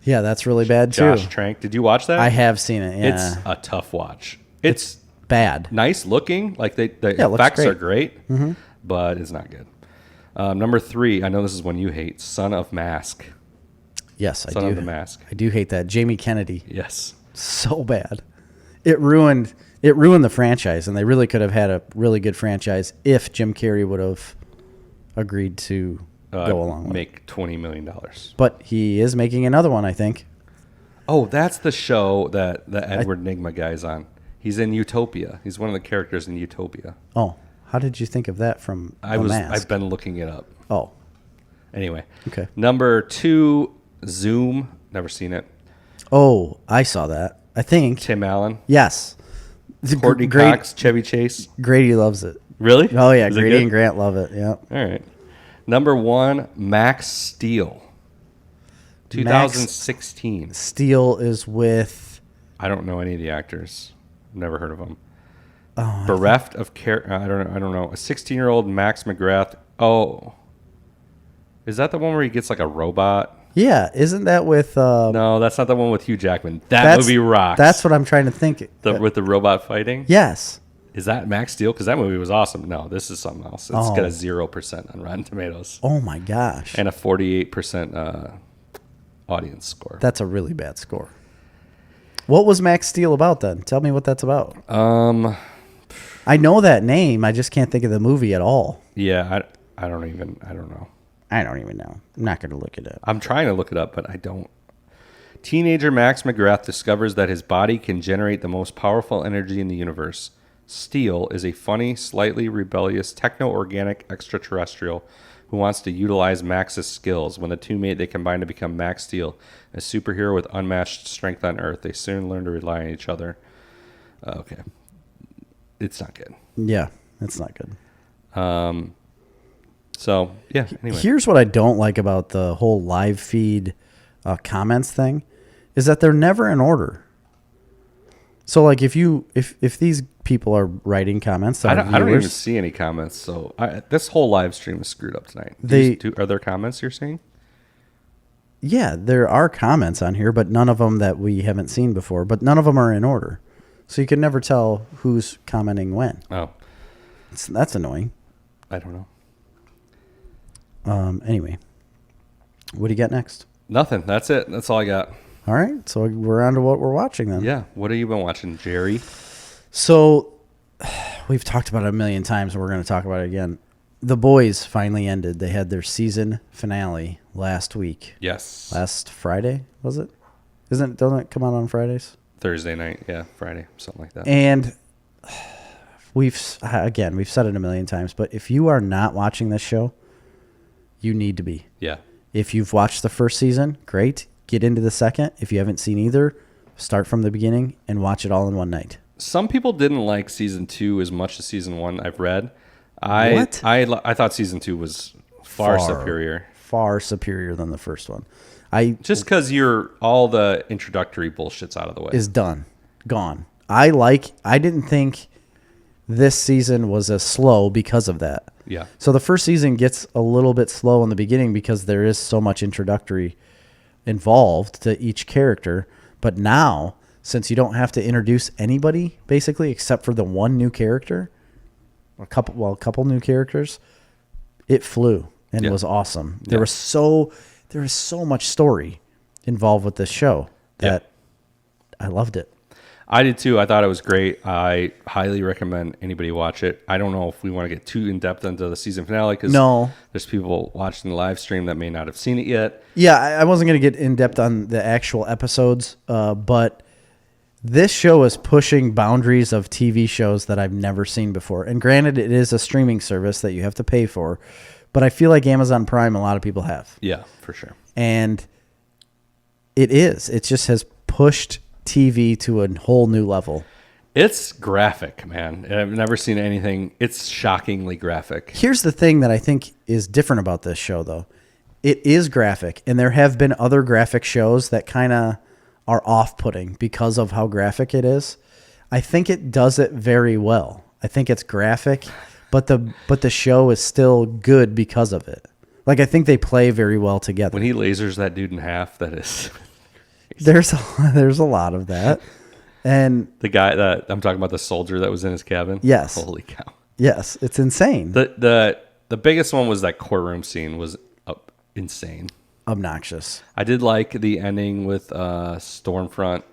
Yeah, that's really bad too. Josh Trank. Did you watch that? I have seen it. Yeah. It's a tough watch. It's bad. Nice looking. Like the effects are great, Mm-hmm. but it's not good. Number 3, I know this is one you hate. Son of Mask. Yes, I Son do. of the Mask. I do hate that. Jamie Kennedy. Yes. So bad. It ruined the franchise, and they really could have had a really good franchise if Jim Carrey would have agreed to go along with it. Make $20 million. But he is making another one, I think. Oh, that's the show that the Edward Nigma guy's on. He's in Utopia. He's one of the characters in Utopia. Oh, how did you think of that from Mask? I've been looking it up. Oh. Anyway. Okay. Number 2, Zoom. Never seen it. Oh, I saw that. I think. Tim Allen. Yes. Courtney Cox, Chevy Chase. Grady loves it. Really? Oh, yeah. Is it Grady good? and Grant love it. Yeah. All right. Number 1, Max Steel. 2016. Steel is with... I don't know any of the actors. Never heard of them. Oh, Bereft of care. I don't know. A 16-year-old Max McGrath. Oh. Is that the one where he gets like a robot? Yeah. Isn't that with... No, that's not the one with Hugh Jackman. That movie rocks. That's what I'm trying to think. With the robot fighting? Yes. Is that Max Steel? Because that movie was awesome. No, this is something else. It's got a 0% on Rotten Tomatoes. Oh, my gosh. And a 48% audience score. That's a really bad score. What was Max Steel about then? Tell me what that's about. I know that name. I just can't think of the movie at all. Yeah, I don't know. I don't even know. I'm not going to look it up. I'm trying to look it up, but I don't. Teenager Max McGrath discovers that his body can generate the most powerful energy in the universe. Steel is a funny, slightly rebellious, techno-organic extraterrestrial who wants to utilize Max's skills. When the two meet, they combine to become Max Steel, a superhero with unmatched strength on Earth. They soon learn to rely on each other. Okay. It's not good. Yeah, it's not good. So, yeah, anyway. Here's what I don't like about the whole live feed comments thing is that they're never in order. So, like, if these people are writing comments, I don't even see any comments. So, this whole live stream is screwed up tonight. Are there comments you're seeing? Yeah, there are comments on here, but none of them that we haven't seen before. But none of them are in order. So you can never tell who's commenting when. Oh. That's annoying. I don't know. Anyway, what do you got next? Nothing. That's it. That's all I got. All right, so we're on to what we're watching then. Yeah. What have you been watching, Jerry? So we've talked about it a million times, and we're going to talk about it again. The Boys finally ended. They had their season finale last week. Yes. Last Friday, was it? Doesn't it come out on Fridays? Thursday night. Yeah. Friday. Something like that. And we've said it a million times, but if you are not watching this show, you need to be. Yeah. If you've watched the first season, great. Get into the second. If you haven't seen either, start from the beginning and watch it all in one night. Some people didn't like season 2 as much as season 1. I've read. What? I thought season 2 was far superior. Far superior than the first one. Just because all the introductory bullshit's out of the way. Is done. Gone. I didn't think this season was as slow because of that. Yeah. So the first season gets a little bit slow in the beginning because there is so much introductory involved to each character. But now, since you don't have to introduce anybody, basically, except for the one new character, a couple new characters, it flew and was awesome. There was so much story involved with this show that I loved it. I did too. I thought it was great. I highly recommend anybody watch it. I don't know if we want to get too in depth into the season finale because there's people watching the live stream that may not have seen it yet. Yeah, I wasn't going to get in depth on the actual episodes, but this show is pushing boundaries of TV shows that I've never seen before. And granted, it is a streaming service that you have to pay for, but I feel like Amazon Prime, a lot of people have. Yeah, for sure. And it just has pushed TV to a whole new level. It's graphic, man. I've never seen anything. It's shockingly graphic. Here's the thing that I think is different about this show, though. It is graphic, and there have been other graphic shows that kind of are off-putting because of how graphic it is. I think it does it very well. I think it's graphic, but the show is still good because of it. Like, I think they play very well together. When he lasers that dude in half, that is... There's a lot of that. And the guy that I'm talking about, the soldier that was in his cabin. Yes. Holy cow. Yes, it's insane. The biggest one was that courtroom scene was insane. Obnoxious. I did like the ending with Stormfront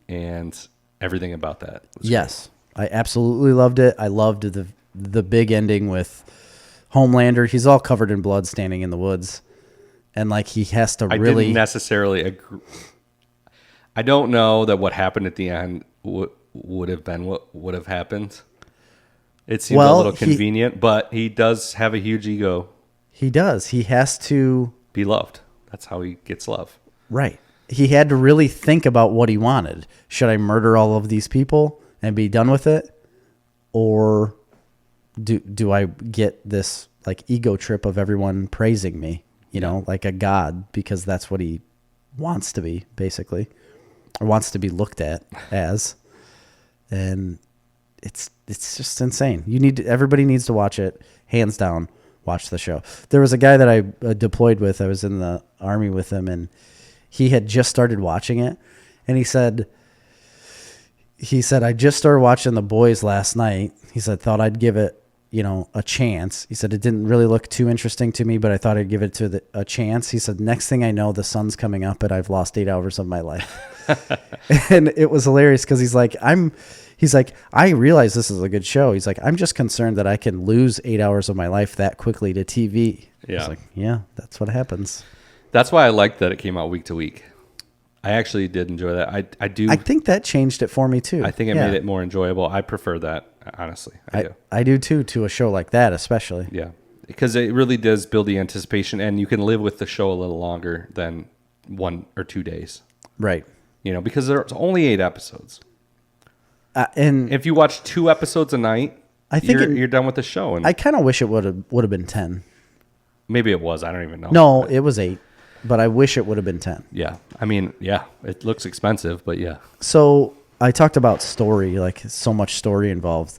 and everything about that. Yes. Great. I absolutely loved it. I loved the big ending with Homelander. He's all covered in blood standing in the woods. And like he has to really... I didn't necessarily agree. I don't know that what happened at the end would have been what would have happened. It seemed a little convenient, but he does have a huge ego. He does. He has to be loved. That's how he gets love. Right. He had to really think about what he wanted. Should I murder all of these people and be done with it? Or do I get this like ego trip of everyone praising me, like a god, because that's what he wants to be, basically. Or wants to be looked at as, and it's just insane. Everybody needs to watch it, hands down. Watch the show. There was a guy that I deployed with. I was in the Army with him, and he had just started watching it, and he said, I just started watching The Boys last night. He said, thought I'd give it, a chance. He said, it didn't really look too interesting to me, but I thought I'd give it a chance. He said, next thing I know, the sun's coming up, and I've lost 8 hours of my life. And it was hilarious because he's like, I realize this is a good show. He's like, I'm just concerned that I can lose 8 hours of my life that quickly to TV. Yeah. He's like, yeah, that's what happens. That's why I liked that it came out week to week. I actually did enjoy that. I think that changed it for me too. I think it made it more enjoyable. I prefer that, honestly. I do too, to a show like that, especially. Yeah. Because it really does build the anticipation, and you can live with the show a little longer than 1 or 2 days. Right. Because there's only 8 episodes. And if you watch 2 episodes a night, I think you're done with the show. And I kind of wish it would have been 10. Maybe it was. I don't even know. No, it was 8, but I wish it would have been 10. Yeah. I mean, yeah, it looks expensive, but yeah. So I talked about story, like so much story involved.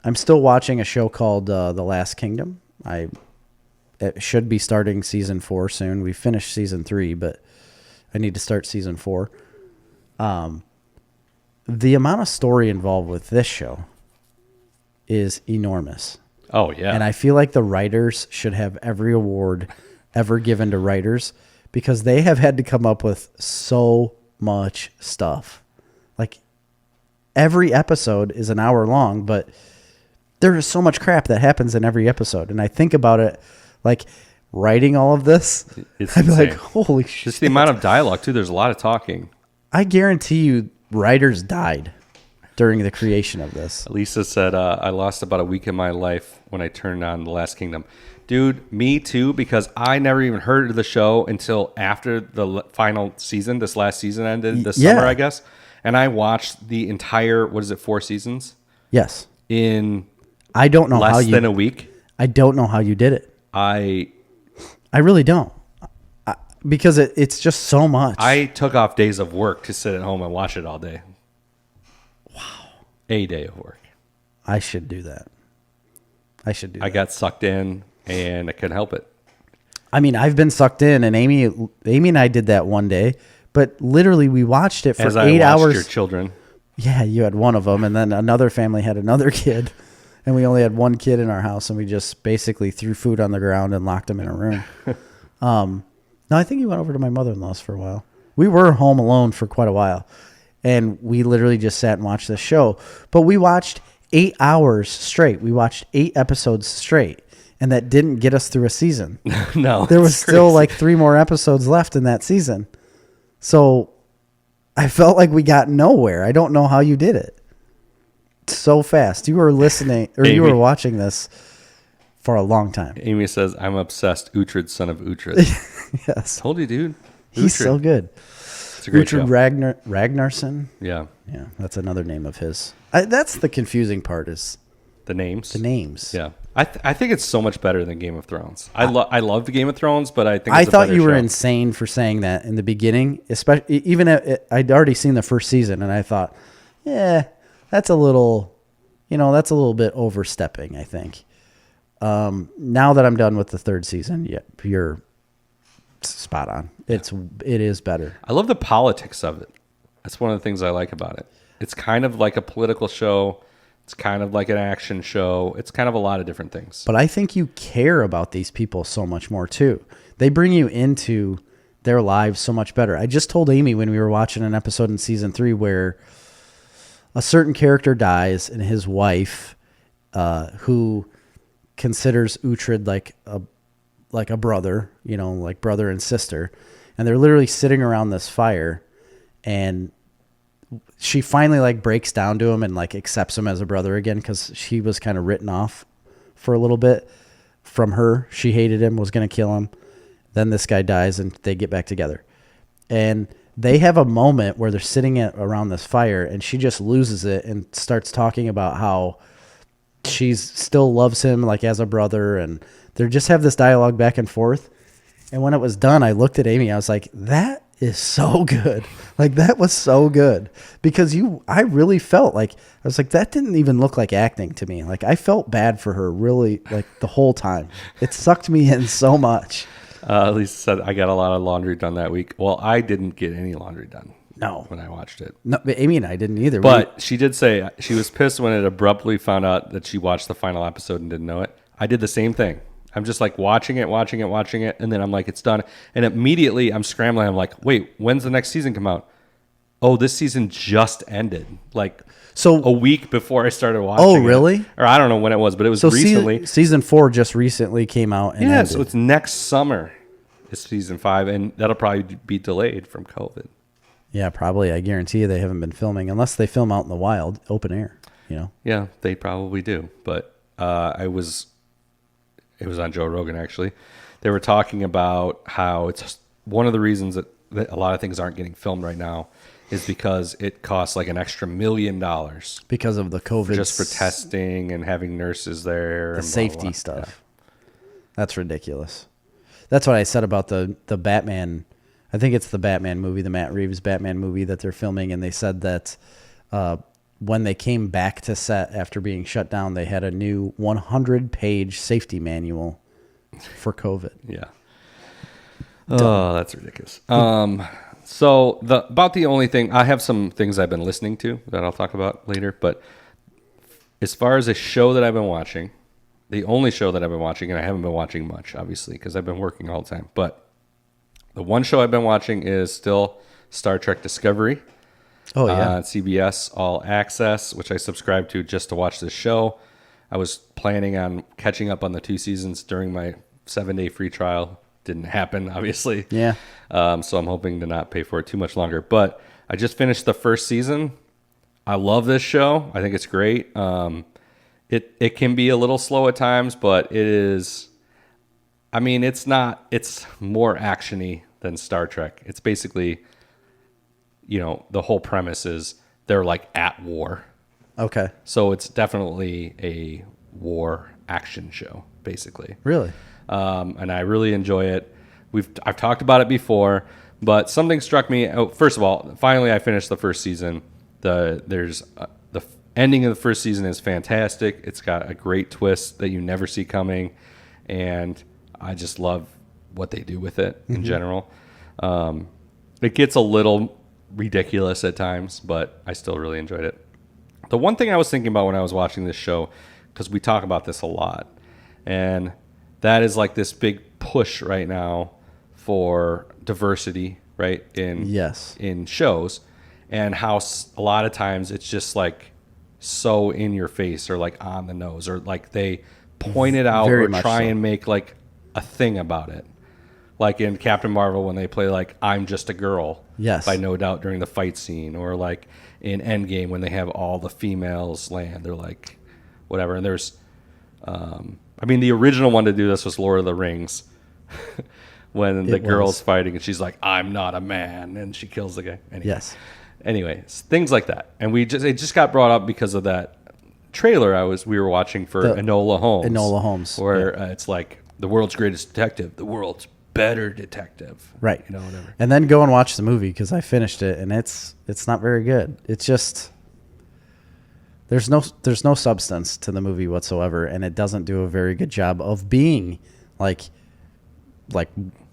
I'm still watching a show called The Last Kingdom. It should be starting season 4 soon. We finished season 3, but I need to start season 4. The amount of story involved with this show is enormous. Oh, yeah. And I feel like the writers should have every award ever given to writers because they have had to come up with so much stuff. Like every episode is an hour long, but there is so much crap that happens in every episode. And I think about it like writing all of this. It's I'd be insane. like, holy shit. Just the amount of dialogue too. There's a lot of talking. I guarantee you writers died during the creation of this. Lisa said, I lost about a week of my life when I turned on The Last Kingdom. Dude, me too, because I never even heard of the show until after the final season. This last season ended this summer, I guess. And I watched the entire, 4 seasons? Yes. In I don't know less than a week. I don't know how you did it. I really don't. Because it's just so much. I took off days of work to sit at home and watch it all day. Wow. A day of work. I should do that. I got sucked in and I couldn't help it. I mean, I've been sucked in, and Amy and I did that one day, but literally we watched it for As 8 I watched hours. your children. Yeah, you had one of them, and then another family had another kid, and we only had one kid in our house, and we just basically threw food on the ground and locked him in a room. No, I think he went over to my mother-in-law's for a while. We were home alone for quite a while, and we literally just sat and watched this show. But we watched 8 hours straight. We watched 8 episodes straight, and that didn't get us through a season. No. There was still like 3 more episodes left in that season. So I felt like we got nowhere. I don't know how you did it so fast. You were listening, or you were watching this for a long time. Amy says, I'm obsessed. Uhtred, son of Uhtred. Yes. Told you, dude. He's Uhtred. so good. It's a great Uhtred show. Ragnarsson. Yeah. Yeah, that's another name of his. That's the confusing part is The names. the names. Yeah. I think it's so much better than Game of Thrones. I love the Game of Thrones, but I think I it's a thought better you were show. insane for saying that in the beginning, especially even I'd already seen the first season, and I thought, yeah, that's a little bit overstepping, I think. Now that I'm done with the 3rd season, yeah, you're spot on. It is better. I love the politics of it. That's one of the things I like about it. It's kind of like a political show. It's kind of like an action show. It's kind of a lot of different things. But I think you care about these people so much more too. They bring you into their lives so much better. I just told Amy when we were watching an episode in season 3 where a certain character dies and his wife, who considers Uhtred like a brother, like brother and sister, and they're literally sitting around this fire, and she finally like breaks down to him and like accepts him as a brother again, because she was kind of written off for a little bit from her. She hated him, was going to kill him. Then this guy dies and they get back together, and they have a moment where they're sitting around this fire, and she just loses it and starts talking about how she's still loves him like as a brother, and they just have this dialogue back and forth. And when it was done, I looked at Amy. I was like, that is so good. Like, that was so good, because I really felt like, I was like, that didn't even look like acting to me. Like, I felt bad for her really, like, the whole time. It sucked me in so much. Lisa said, I got a lot of laundry done that week. Well, I didn't get any laundry done. No. When I watched it. No, but Amy and I didn't either. But she did say she was pissed when it abruptly found out that she watched the final episode and didn't know it. I did the same thing. I'm just like watching it, and then I'm like, it's done. And immediately I'm scrambling. I'm like, wait, when's the next season come out? Oh, this season just ended. Like, so a week before I started watching. Oh, really? It. Or I don't know when it was, but it was so recently. Season 4 just recently came out. And yeah, ended. so it's next summer is season 5, and that'll probably be delayed from COVID. Yeah, probably. I guarantee you they haven't been filming unless they film out in the wild, open air. Yeah, they probably do. But it was on Joe Rogan, actually. They were talking about how it's one of the reasons that a lot of things aren't getting filmed right now is because it costs like an extra $1 million because of the COVID, just for testing and having nurses there, the and safety blah, blah, blah. stuff. Yeah. That's ridiculous. That's what I said about the Batman. I think it's the Batman movie, the Matt Reeves Batman movie that they're filming, and they said that when they came back to set after being shut down, they had a new 100-page safety manual for COVID. Yeah. Oh, that's ridiculous. So about the only thing, I have some things I've been listening to that I'll talk about later, but as far as a show that I've been watching, the only show that I've been watching, and I haven't been watching much, obviously, because I've been working all the time, but the one show I've been watching is still Star Trek Discovery. Oh, yeah. On CBS All Access, which I subscribed to just to watch this show. I was planning on catching up on the 2 seasons during my 7-day free trial. Didn't happen, obviously. Yeah. So I'm hoping to not pay for it too much longer. But I just finished the first season. I love this show. I think it's great. It can be a little slow at times, but it is. I mean, it's not. It's more actiony than Star Trek. It's basically, the whole premise is they're like at war. Okay. So it's definitely a war action show, basically. Really? And I really enjoy it. I've talked about it before, but something struck me. Oh, first of all, finally I finished the first season. The ending of the first season is fantastic. It's got a great twist that you never see coming, and I just love what they do with it in general. It gets a little ridiculous at times, but I still really enjoyed it. The one thing I was thinking about when I was watching this show, because we talk about this a lot, and that is like this big push right now for diversity, right? In shows, and how a lot of times it's just like so in your face or like on the nose, or like they point it out Very or much try so. and make like a thing about it. Like in Captain Marvel when they play like I'm just a girl, Yes. by No Doubt during the fight scene, or like in Endgame when they have all the females land, they're like whatever. And there's the original one to do this was Lord of the Rings. When the girl's fighting and she's like, I'm not a man, and she kills the guy. Anyway, things like that. And it just got brought up because of that trailer we were watching for Enola Holmes. Where it's like the world's greatest detective, the world's better detective. Right. Whatever. And then go and watch the movie, because I finished it, and it's not very good. It's just there's no substance to the movie whatsoever, and it doesn't do a very good job of being like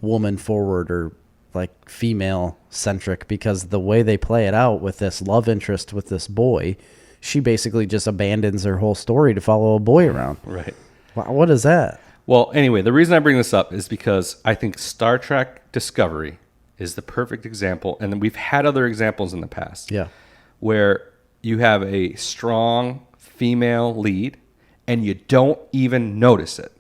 woman forward or like female centric, because the way they play it out with this love interest with this boy, she basically just abandons her whole story to follow a boy around. Right. Wow, what is that? Well, anyway, the reason I bring this up is because I think Star Trek Discovery is the perfect example, and we've had other examples in the past. Yeah. Where you have a strong female lead and you don't even notice it.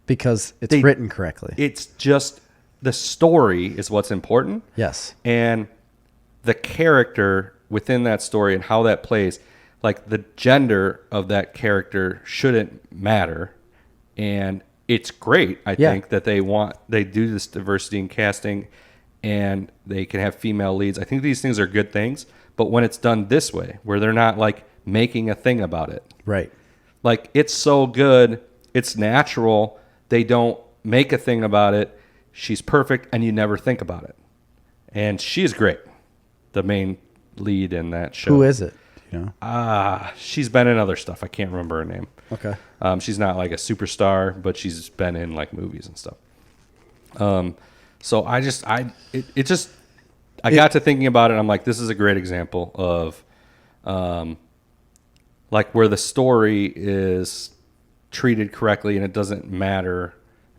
Because it's written correctly. It's just the story is what's important. Yes. And the character within that story and how that plays, like the gender of that character shouldn't matter. And it's great, I think, that they do this diversity in casting and they can have female leads. I think these things are good things, but when it's done this way, where they're not like making a thing about it. Right. Like it's so good, it's natural. They don't make a thing about it. She's perfect, and you never think about it. And she's great, the main lead in that show. Who is it? She's been in other stuff. I can't remember her name. Okay. She's not like a superstar, but she's been in like movies and stuff. So I got to thinking about it. And I'm like, this is a great example of, like where the story is treated correctly and it doesn't matter,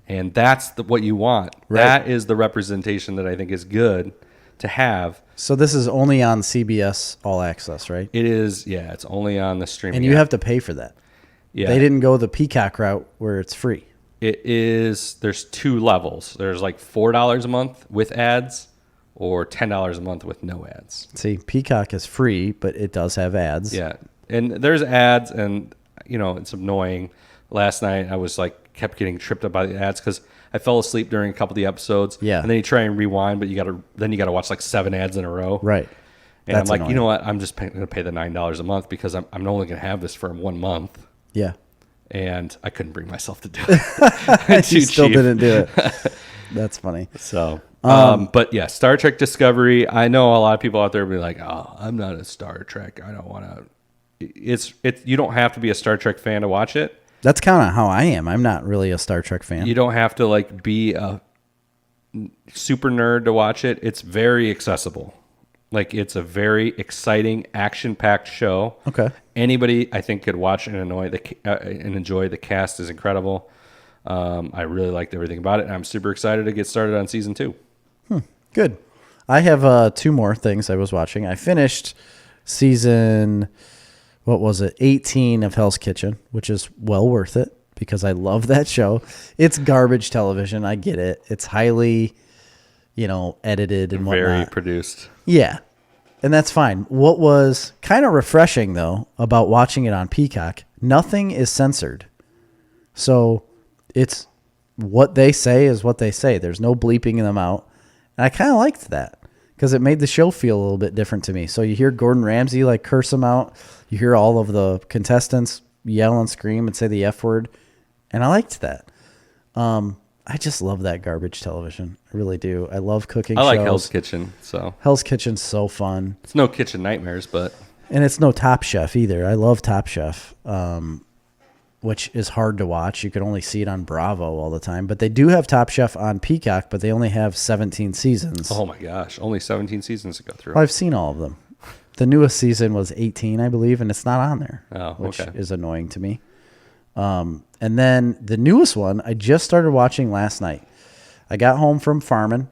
and that's what you want. Right. That is the representation that I think is good to have. So this is only on CBS All Access, right? It is, yeah. It's only on the streaming. And you app. have to pay for that. Yeah, They didn't go the Peacock route where it's free. It is. There's 2 levels. There's like $4 a month with ads, or $10 a month with no ads. See, Peacock is free, but it does have ads. Yeah, and there's ads, and it's annoying. Last night I was like kept getting tripped up by the ads because I fell asleep during a couple of the episodes. Yeah. And then you try and rewind, but you gotta watch like 7 ads in a row. Right. And That's I'm like, annoying. you know what? I'm just going to pay the $9 a month because I'm only going to have this for 1 month. Yeah. And I couldn't bring myself to do it. You still didn't do it. That's funny. So, but yeah, Star Trek Discovery. I know a lot of people out there will be like, "Oh, I'm not a Star Trek. I don't want to." You don't have to be a Star Trek fan to watch it. That's kind of how I am. I'm not really a Star Trek fan. You don't have to like be a super nerd to watch it. It's very accessible. Like it's a very exciting, action-packed show. Okay. Anybody I think could watch and enjoy. The cast is incredible. I really liked everything about it, and I'm super excited to get started on season 2. Good. I have 2 more things I was watching. I finished season, 18 of Hell's Kitchen, which is well worth it because I love that show. It's garbage television. I get it. It's highly, edited and whatnot. Very produced. Yeah. And that's fine. What was kind of refreshing, though, about watching it on Peacock, nothing is censored. So it's what they say is what they say. There's no bleeping them out. And I kind of liked that because it made the show feel a little bit different to me. So you hear Gordon Ramsay curse them out. You hear all of the contestants yell and scream and say the F word. And I liked that. I just love that garbage television. I really do. I love cooking shows. I like Hell's Kitchen. So Hell's Kitchen's so fun. It's no Kitchen Nightmares, but... And it's no Top Chef either. I love Top Chef, which is hard to watch. You can only see it on Bravo all the time. But they do have Top Chef on Peacock, but they only have 17 seasons. Oh, my gosh. Only 17 seasons to go through. Well, I've seen all of them. The newest season was 18, I believe, and it's not on there, which is annoying to me. And then the newest one, I just started watching last night. I got home from farming,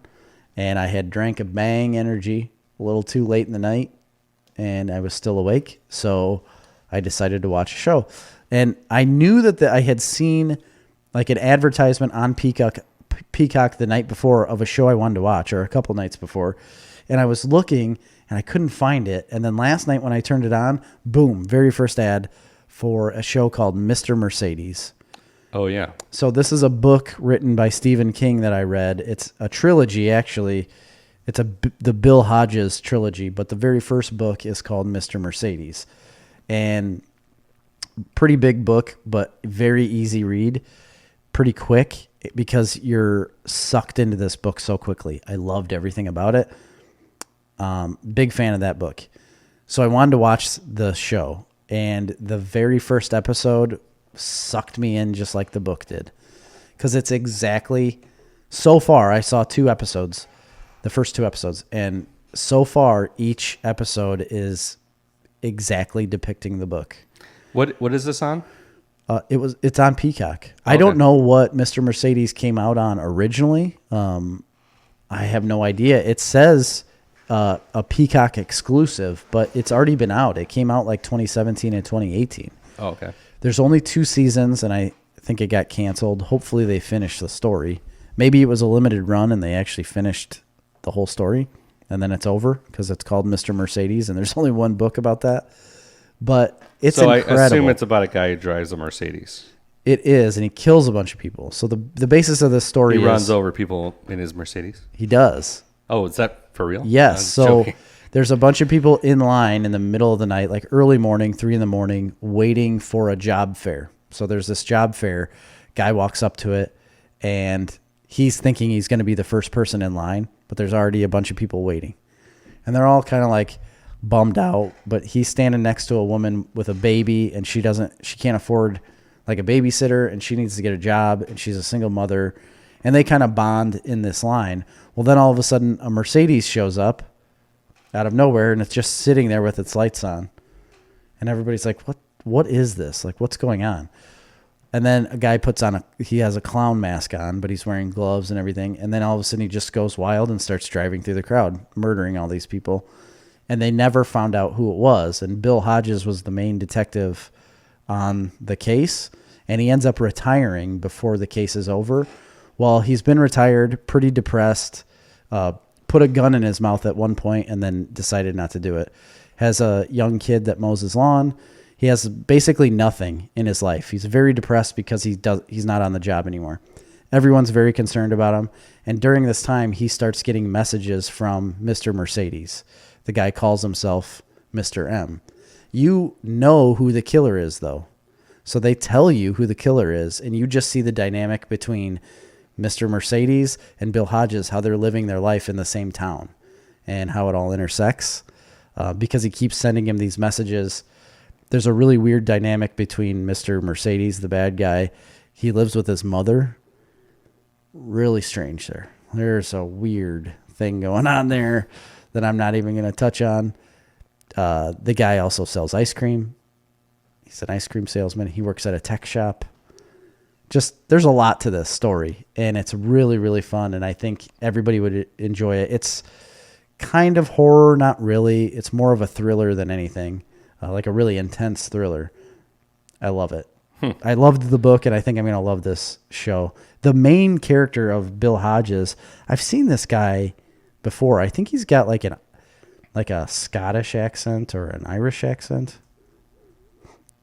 and I had drank a Bang Energy a little too late in the night, and I was still awake, so I decided to watch a show. And I knew that I had seen like an advertisement on Peacock the night before of a show I wanted to watch, or a couple nights before, and I was looking, and I couldn't find it. And then last night when I turned it on, boom, very first ad for a show called Mr. Mercedes. Oh, yeah. So this is a book written by Stephen King that I read. It's a trilogy, actually. It's the Bill Hodges trilogy, but the very first book is called Mr. Mercedes. And pretty big book, but very easy read, pretty quick because you're sucked into this book so quickly. I loved everything about it. Big fan of that book. So I wanted to watch the show, and the very first episode sucked me in just like the book did, because it's exactly, so far I saw 2 episodes, the first 2 episodes, and so far each episode is exactly depicting the book. What is this on? It's on Peacock. Okay. I don't know what Mr. Mercedes came out on originally. I have no idea. It says a Peacock exclusive, but it's already been out. It came out like 2017 and 2018. Oh, okay. There's only 2 seasons, and I think it got canceled. Hopefully they finished the story. Maybe it was a limited run, and they actually finished the whole story, and then it's over because it's called Mr. Mercedes, and there's only one book about that. But it's incredible. I assume it's about a guy who drives a Mercedes. It is, and he kills a bunch of people. So the basis of this story is... He runs over people in his Mercedes? He does. Oh, is that for real? Yes. So there's a bunch of people in line in the middle of the night, like early morning, 3 a.m, waiting for a job fair. So there's this job fair. Guy walks up to it, and he's thinking he's going to be the first person in line, but there's already a bunch of people waiting. And they're all kind of like bummed out, but he's standing next to a woman with a baby, and she can't afford like a babysitter, and she needs to get a job, and she's a single mother, and they kind of bond in this line. Well, then all of a sudden a Mercedes shows up out of nowhere, and it's just sitting there with its lights on, and everybody's like, what is this? Like, what's going on? And then a guy he has a clown mask on, but he's wearing gloves and everything, and then all of a sudden he just goes wild and starts driving through the crowd, murdering all these people. And they never found out who it was. And Bill Hodges was the main detective on the case. And he ends up retiring before the case is over. Well, he's been retired, pretty depressed, put a gun in his mouth at one point and then decided not to do it. Has a young kid that mows his lawn. He has basically nothing in his life. He's very depressed because he's not on the job anymore. Everyone's very concerned about him. And during this time, he starts getting messages from Mr. Mercedes. The guy calls himself Mr. M. You know who the killer is, though. So they tell you who the killer is, and you just see the dynamic between Mr. Mercedes and Bill Hodges, how they're living their life in the same town, and how it all intersects, because he keeps sending him these messages. There's a really weird dynamic between Mr. Mercedes, the bad guy. He lives with his mother. Really strange there. There's a weird thing going on there that I'm not even going to touch on. The guy also sells ice cream. He's an ice cream salesman. He works at a tech shop. Just, there's a lot to this story, and it's really, really fun, and I think everybody would enjoy it. It's kind of horror, not really. It's more of a thriller than anything, like a really intense thriller. I love it. I loved the book, and I think I'm going to love this show. The main character of Bill Hodges, I've seen this guy before. I think he's got like a Scottish accent or an Irish accent.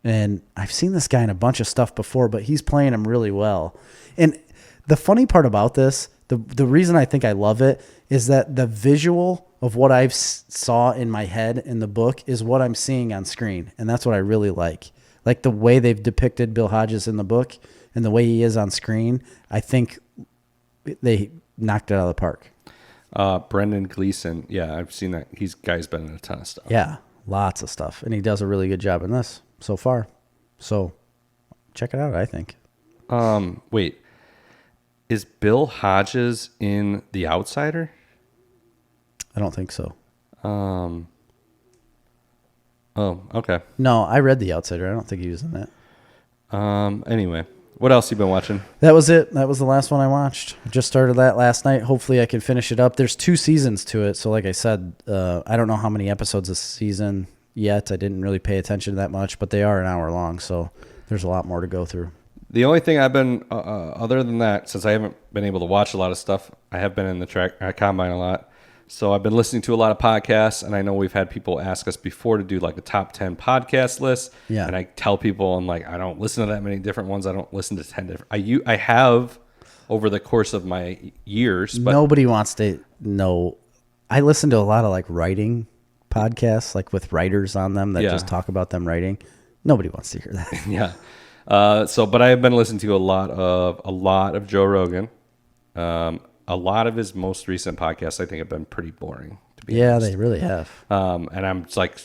And I've seen this guy in a bunch of stuff before, but he's playing him really well. And the funny part about this, the reason I think I love it is that the visual of what I've saw in my head in the book is what I'm seeing on screen. And that's what I really like. Like the way they've depicted Bill Hodges in the book and the way he is on screen, I think they knocked it out of the park. Brendan Gleeson. Yeah, I've seen that. Guy's been in a ton of stuff. Yeah, lots of stuff. And he does a really good job in this so far. So check it out, I think. Wait. Is Bill Hodges in The Outsider? I don't think so. Oh, okay. No, I read The Outsider. I don't think he was in that. Anyway, what else you been watching? That was it. That was the last one I watched. Just started that last night. Hopefully I can finish it up. There's 2 seasons to it. So like I said, I don't know how many episodes this season yet. I didn't really pay attention to that much, but they are an hour long. So there's a lot more to go through. The only thing I've been, other than that, since I haven't been able to watch a lot of stuff, I have been in the combine a lot. So I've been listening to a lot of podcasts, and I know we've had people ask us before to do like a top 10 podcast list. Yeah. And I tell people, I'm like, I don't listen to that many different ones. I don't listen to 10 different. I have over the course of my years, but nobody wants to know. I listen to a lot of like writing podcasts, like with writers on them that just talk about them writing. Nobody wants to hear that. yeah. But I have been listening to a lot of Joe Rogan. A lot of his most recent podcasts, I think, have been pretty boring. To be honest. They really have. And I'm like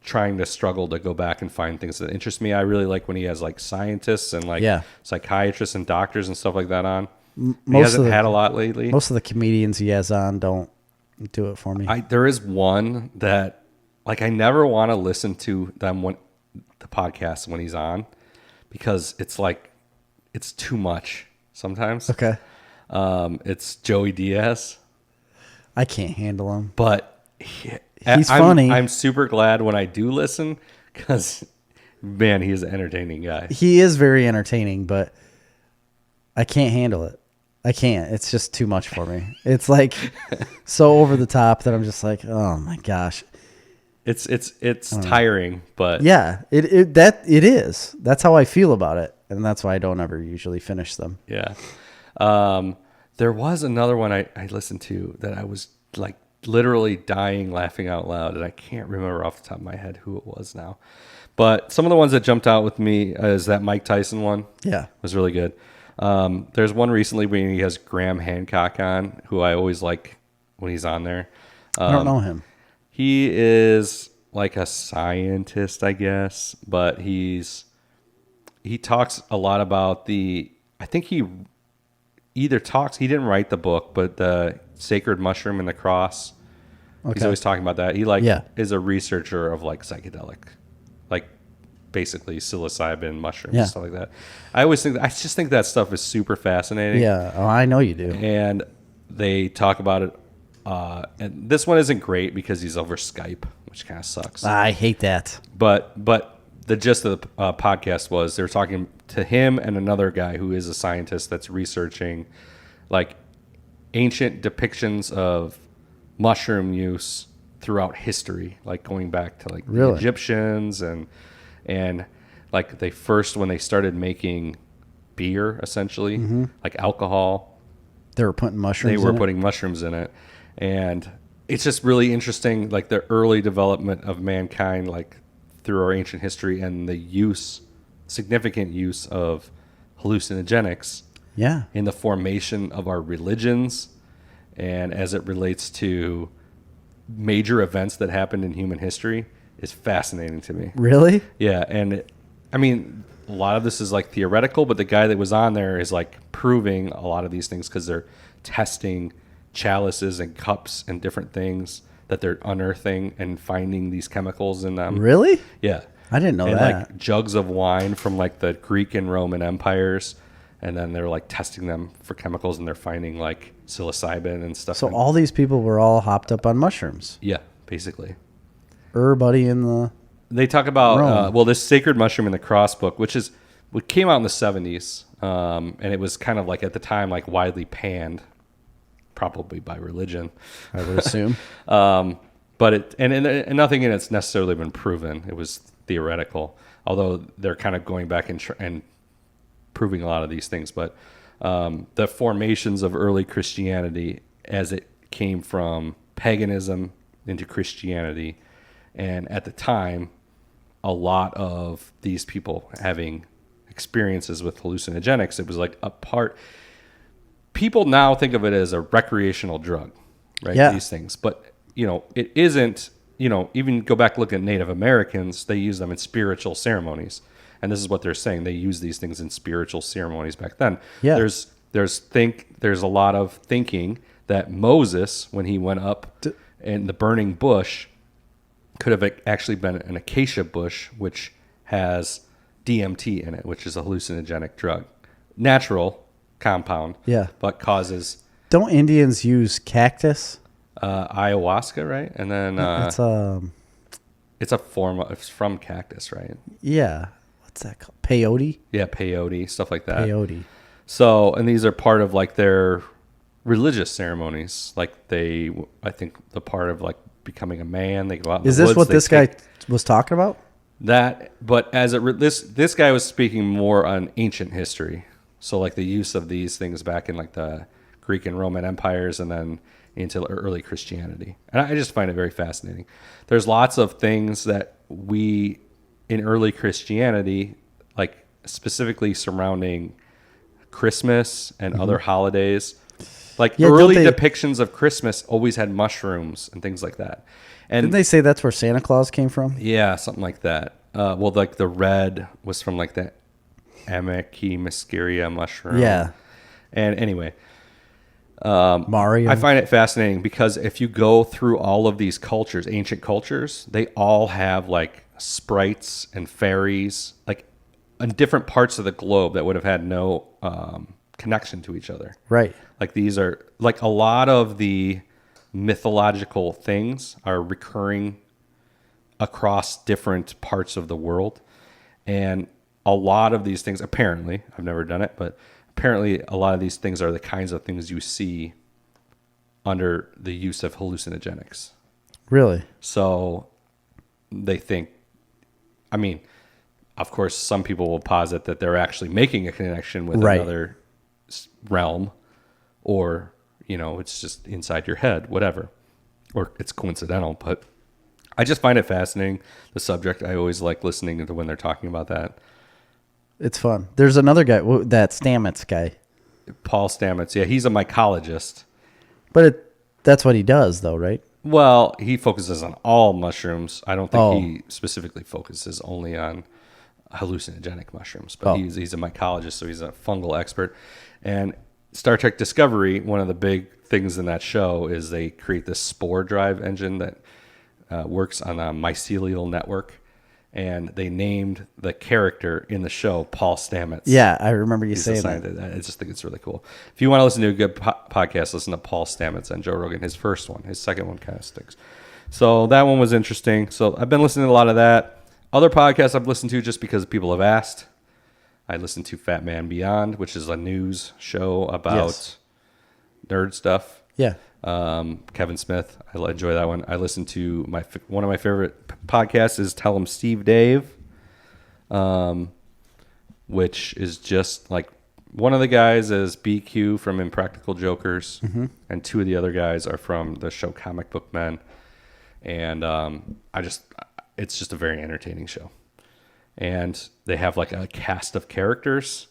trying to struggle to go back and find things that interest me. I really like when he has like scientists and like psychiatrists and doctors and stuff like that on. He hasn't had a lot lately. Most of the comedians he has on don't do it for me. There is one that like I never want to listen to them the podcast when he's on because it's like it's too much sometimes. Okay. It's Joey Diaz. I can't handle him. But he's funny. I'm super glad when I do listen because, man, he's an entertaining guy. He is very entertaining, but I can't handle it. I can't. It's just too much for me. It's like so over the top that I'm just like, oh my gosh. It's tiring, but yeah, it is. That's how I feel about it, and that's why I don't ever usually finish them. Yeah. There was another one I listened to that I was like literally dying laughing out loud, and I can't remember off the top of my head who it was now. But some of the ones that jumped out with me is that Mike Tyson one. Yeah. Was really good. There's one recently where he has Graham Hancock on, who I always like when he's on there. I don't know him. He is like a scientist, I guess, but he talks a lot about I think he didn't write the book, but the sacred mushroom and the cross. Okay. He's always talking about that. He is a researcher of like psychedelic, like basically psilocybin mushrooms and stuff like that. I just think that stuff is super fascinating. Yeah. Oh, I know you do. And they talk about it. And this one isn't great because he's over Skype, which kind of sucks. I hate that. But the gist of the podcast was they were talking to him and another guy who is a scientist that's researching like ancient depictions of mushroom use throughout history, like going back to like the Egyptians and like when they started making beer, essentially, like alcohol. They were putting mushrooms in it. And it's just really interesting, like the early development of mankind, like through our ancient history and the significant use of hallucinogenics in the formation of our religions and as it relates to major events that happened in human history is fascinating to me. Really? Yeah. And a lot of this is like theoretical, but the guy that was on there is like proving a lot of these things because they're testing chalices and cups and different things that they're unearthing and finding these chemicals in them. Really? Yeah. I didn't know that. Like jugs of wine from like the Greek and Roman empires and then they're like testing them for chemicals, and they're finding like psilocybin and stuff. So all these people were all hopped up on mushrooms. Yeah, basically. Everybody in the They talk about Rome. this sacred mushroom in the Cross book, which came out in the 70s, and it was kind of like at the time like widely panned, probably by religion, I would assume. but and nothing in it's necessarily been proven. It was theoretical, although they're kind of going back and proving a lot of these things. But the formations of early Christianity as it came from paganism into Christianity, and at the time, a lot of these people having experiences with hallucinogenics, it was like a part. People now think of it as a recreational drug, right? Yeah. These things, but it isn't. Even go back, look at Native Americans, they use them in spiritual ceremonies. And this is what they're saying. They use these things in spiritual ceremonies back then. Yeah. There's a lot of thinking that Moses, when he went up in the burning bush, could have actually been an acacia bush, which has DMT in it, which is a hallucinogenic drug. Natural compound, Yeah. but causes Don't Indians use cactus? ayahuasca, right? And then it's a form of, it's from cactus, right? Yeah. What's that called? Peyote? Yeah, peyote, stuff like that. Peyote. So, and these are part of like their religious ceremonies. Like I think the part of like becoming a man, they go out in Is the this woods, what they this guy take was talking about? that, but this guy was speaking more on ancient history. So like the use of these things back in like the Greek and Roman empires, and then into early Christianity. And I just find it very fascinating. There's lots of things that we in early Christianity, like specifically surrounding Christmas and other holidays, like Yeah, early don't they- depictions of Christmas always had mushrooms and things like that. And Didn't they say that's where Santa Claus came from? yeah, something like that. Well, like the red was from like the Amici mushroom. Yeah. And anyway, Mario. I find it fascinating because if you go through all of these cultures, ancient cultures, they all have like sprites and fairies, like in different parts of the globe that would have had no connection to each other. Right. Like these are like a lot of the mythological things are recurring across different parts of the world. And a lot of these things, apparently, I've never done it, but apparently a lot of these things are the kinds of things you see under the use of hallucinogenics. Really? So they think, I mean, of course, some people will posit that they're actually making a connection with Right. another realm, or, it's just inside your head, whatever, or it's coincidental. But I just find it fascinating, the subject. I always like listening to when they're talking about that. It's fun. There's another guy, that Stamets guy. Paul Stamets, yeah, he's a mycologist. But that's what he does, though, right? Well, he focuses on all mushrooms. I don't think Oh. he specifically focuses only on hallucinogenic mushrooms, but he's a mycologist, so he's a fungal expert. And Star Trek Discovery, one of the big things in that show is they create this spore drive engine that works on a mycelial network. And they named the character in the show Paul Stamets. Yeah, I remember you He's saying assigned that. it. I just think it's really cool. If you want to listen to a good podcast, listen to Paul Stamets and Joe Rogan. His first one, his second one kind of stinks. So that one was interesting. So I've been listening to a lot of that. Other podcasts I've listened to just because people have asked. I listened to Fat Man Beyond, which is a news show about nerd stuff. Yeah. Kevin Smith, I enjoy that one. I listen to one of my favorite podcasts is Tell 'em Steve Dave, which is just like one of the guys is BQ from Impractical Jokers, and two of the other guys are from the show Comic Book Men, and it's just a very entertaining show, and they have like a cast of characters,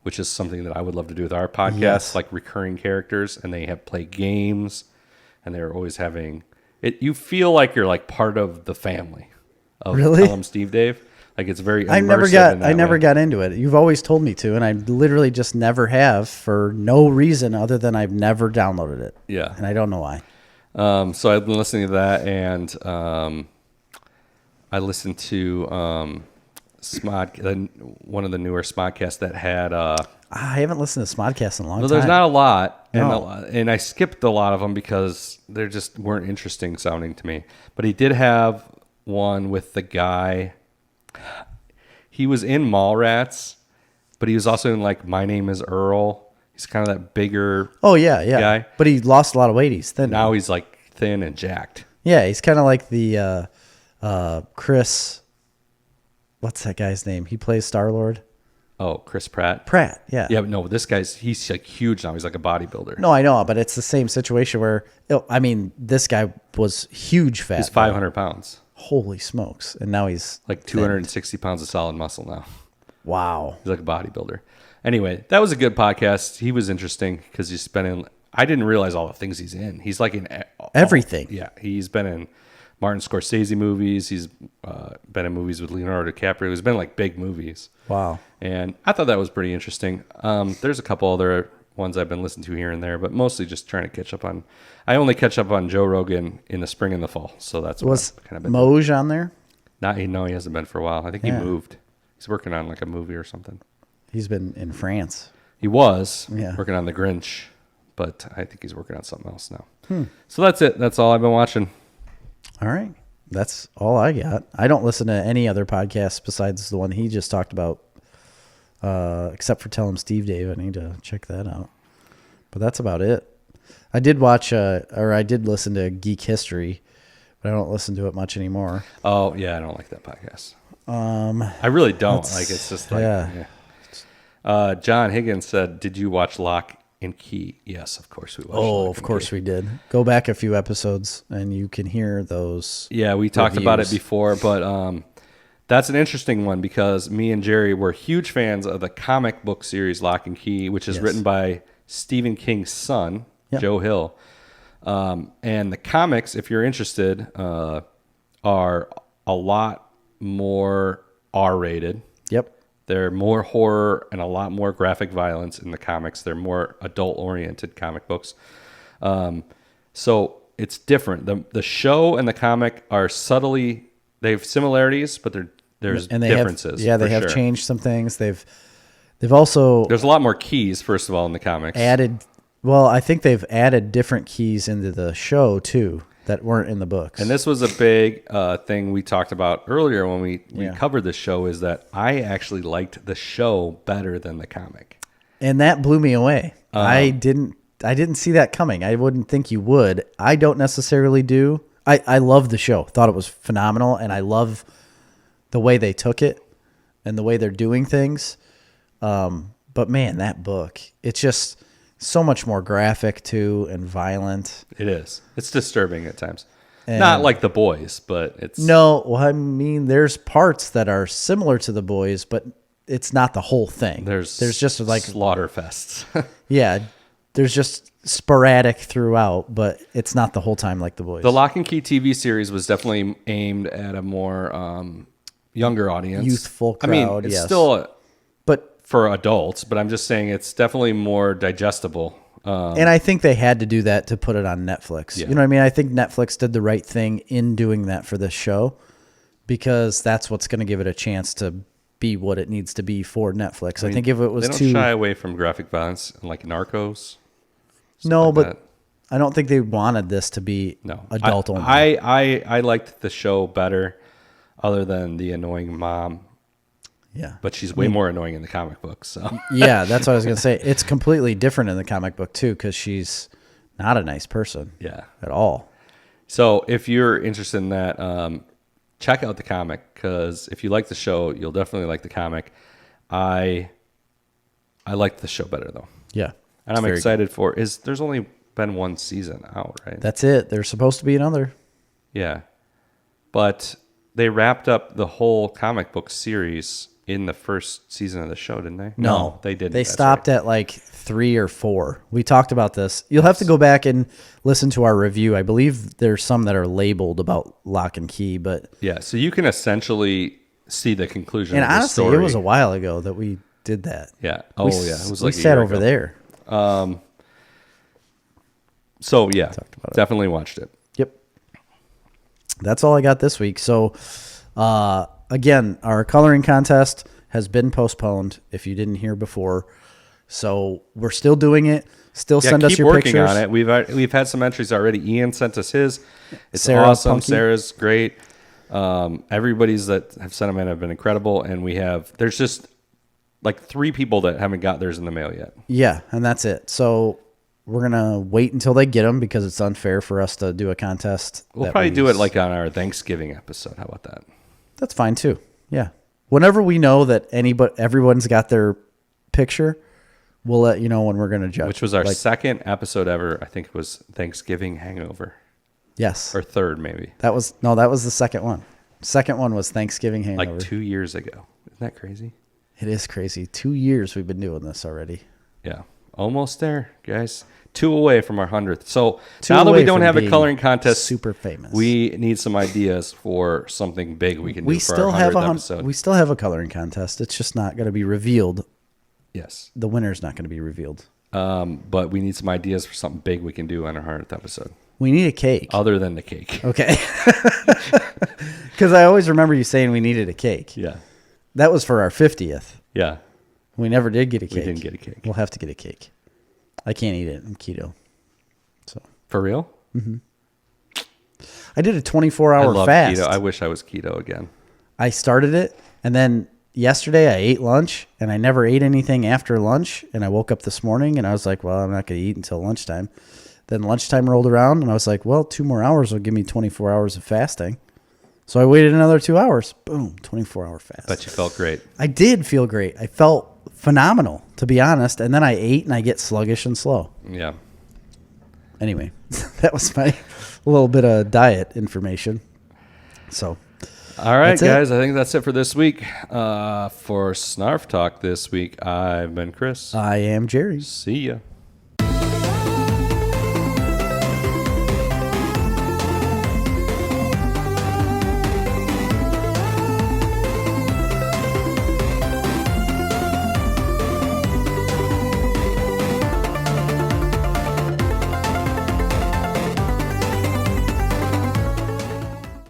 which is something that I would love to do with our podcast, Yes. like recurring characters, and they have play games, and they're always having it. You feel like you're like part of the family of Really? Tell 'em Steve Dave. Like it's very. I never immersive in that I never way. got into it. You've always told me to, and I literally just never have for no reason other than I've never downloaded it. Yeah. And I don't know why. So I've been listening to that, and I listened to one of the newer Smodcasts that had. I haven't listened to Smodcast in a long time. There's not a lot, No. and I skipped a lot of them because they just weren't interesting sounding to me. But he did have one with the guy. He was in Mallrats, but he was also in like My Name Is Earl. He's kind of that bigger. Oh yeah. Guy. But he lost a lot of weight. He's thin Now he's like thin and jacked. Yeah, he's kind of like the Chris. What's that guy's name? He plays Star-Lord. Oh, Chris Pratt. Pratt. Yeah. Yeah, but no, he's like huge now. He's like a bodybuilder. No, I know, but it's the same situation where I mean, this guy was huge fat. He's 500 pounds. Holy smokes! And now he's Like 260 pounds of solid muscle now. wow. He's like a bodybuilder. Anyway, that was a good podcast. He was interesting because he's been in. I didn't realize all the things he's in. He's like in Everything. Yeah, he's been in Martin Scorsese movies. He's been in movies with Leonardo DiCaprio. He's been in like big movies. Wow. And I thought that was pretty interesting. There's a couple other ones I've been listening to here and there, but mostly just trying to catch up on. I only catch up on Joe Rogan in the spring and the fall, so that's what Was I've kind of been. Moj on there? No, he hasn't been for a while. I think he moved. He's working on like a movie or something. He's been in France. He was Yeah. working on The Grinch, but I think he's working on something else now. So that's it. That's all I've been watching. All right. That's all I got. I don't listen to any other podcasts besides the one he just talked about, except for Tell Him Steve Dave. I need to check that out. But that's about it. I did watch, or I did listen to Geek History, but I don't listen to it much anymore. Oh yeah, I don't like that podcast. I really don't. Like it's just like yeah. John Higgins said, "Did you watch Lock and Key?" Yes, of course we watched. Oh, Lock of and course Key. we did. Go back a few episodes and you can hear those. Yeah, we talked about it reviews. before, but that's an interesting one because me and Jerry were huge fans of the comic book series Lock and Key, which is Yes. written by Stephen King's son, Yep. Joe Hill. And the comics, if you're interested, are a lot more R-rated. Yep. They're more horror and a lot more graphic violence in the comics. They're more adult-oriented comic books. So it's different. The show and the comic are subtly, they have similarities, but there's And they differences. they for have sure. changed some things. They've also There's a lot more keys, first of all, in the comics. added. Well, I think they've added different keys into the show too that weren't in the books. And this was a big thing we talked about earlier when we Yeah. covered this show, is that I actually liked the show better than the comic. And that blew me away. I didn't see that coming. I wouldn't think you would. I don't necessarily do. I love the show. Thought it was phenomenal, and I love the way they took it and the way they're doing things. But man, that book, it's just so much more graphic too and violent. It is. It's disturbing at times. Not like The Boys, but it's... No, well, I mean, there's parts that are similar to The Boys, but it's not the whole thing. There's just like slaughter fests. yeah, there's just sporadic throughout, but it's not the whole time like The Boys. The Lock and Key TV series was definitely aimed at a more younger audience. Youthful I mean, crowd, it's yes. still but for adults, but I'm just saying it's definitely more digestible. and I think they had to do that to put it on Netflix. Yeah. You know what I mean? I think Netflix did the right thing in doing that for this show because that's what's going to give it a chance to be what it needs to be for Netflix. I think if it was they don't too shy away from graphic violence, like Narcos. no, like but that. I don't think they wanted this to be No, adult only. I liked the show better, other than the annoying mom. Yeah. But she's way more annoying in the comic book. So Yeah, that's what I was going to say. It's completely different in the comic book too because she's not a nice person yeah. at all. So if you're interested in that, check out the comic, because if you like the show, you'll definitely like the comic. I liked the show better though, Yeah. and it's I'm very excited for. There's only been one season out, right? good. That's it. There's supposed to be another. Yeah, but they wrapped up the whole comic book series in the first season of the show, didn't they? No, they didn't. They That's stopped right. at like 3 or 4. We talked about this. You'll have to go back and listen to our review. I believe there's some that are labeled about Lock and Key, but Yeah, so you can essentially see the conclusion. and of the honestly, story. it was a while ago that we did that. Yeah. Oh yeah, it was we like a sat year over ago. there. So yeah, about it. definitely watched it. Yep. That's all I got this week. So, again, our coloring contest has been postponed. If you didn't hear before, so we're still doing it. Still send us your working pictures. on it. We've had some entries already. Ian sent us his. It's Sarah, awesome. Punky. Sarah's great. Everybody's that have sent them in have been incredible, and there's just like 3 people that haven't got theirs in the mail yet. Yeah, and that's it. So we're gonna wait until they get them because it's unfair for us to do a contest. We'll probably do it like on our Thanksgiving episode. How about that? That's fine too. Yeah. Whenever we know that everyone's got their picture, we'll let you know when we're gonna judge. Which was our second episode ever. I think it was Thanksgiving Hangover. Yes. Or third, maybe. That was the second one. Second one was Thanksgiving Hangover. Like 2 years ago. Isn't that crazy? It is crazy. 2 years we've been doing this already. Yeah. Almost there, guys. 2 away from our 100th. So Two now that we away don't from have a being coloring contest, super famous. we need some ideas for something big we can do for our 100th episode. We still have a coloring contest. It's just not going to be revealed. Yes. The winner's not going to be revealed. But we need some ideas for something big we can do on our 100th episode. We need a cake. Other than the cake. Okay. Because I always remember you saying we needed a cake. Yeah. That was for our 50th. Yeah. We never did get a cake. We didn't get a cake. We'll have to get a cake. I can't eat it. I'm keto. So For real? I did a I 24-hour love fast. keto. I wish I was keto again. I started it, and then yesterday I ate lunch, and I never ate anything after lunch. And I woke up this morning, and I was like, well, I'm not going to eat until lunchtime. Then lunchtime rolled around, and I was like, well, 2 more hours will give me 24 hours of fasting. So I waited another 2 hours. Boom, 24-hour fast. Bet you felt great. I did feel great. I felt phenomenal, to be honest. And then I ate, and I get sluggish and slow. Yeah. Anyway, that was my little bit of diet information. So, All right, that's it. guys. I think that's it for this week. For Snarf Talk this week, I've been Chris. I am Jerry. See ya.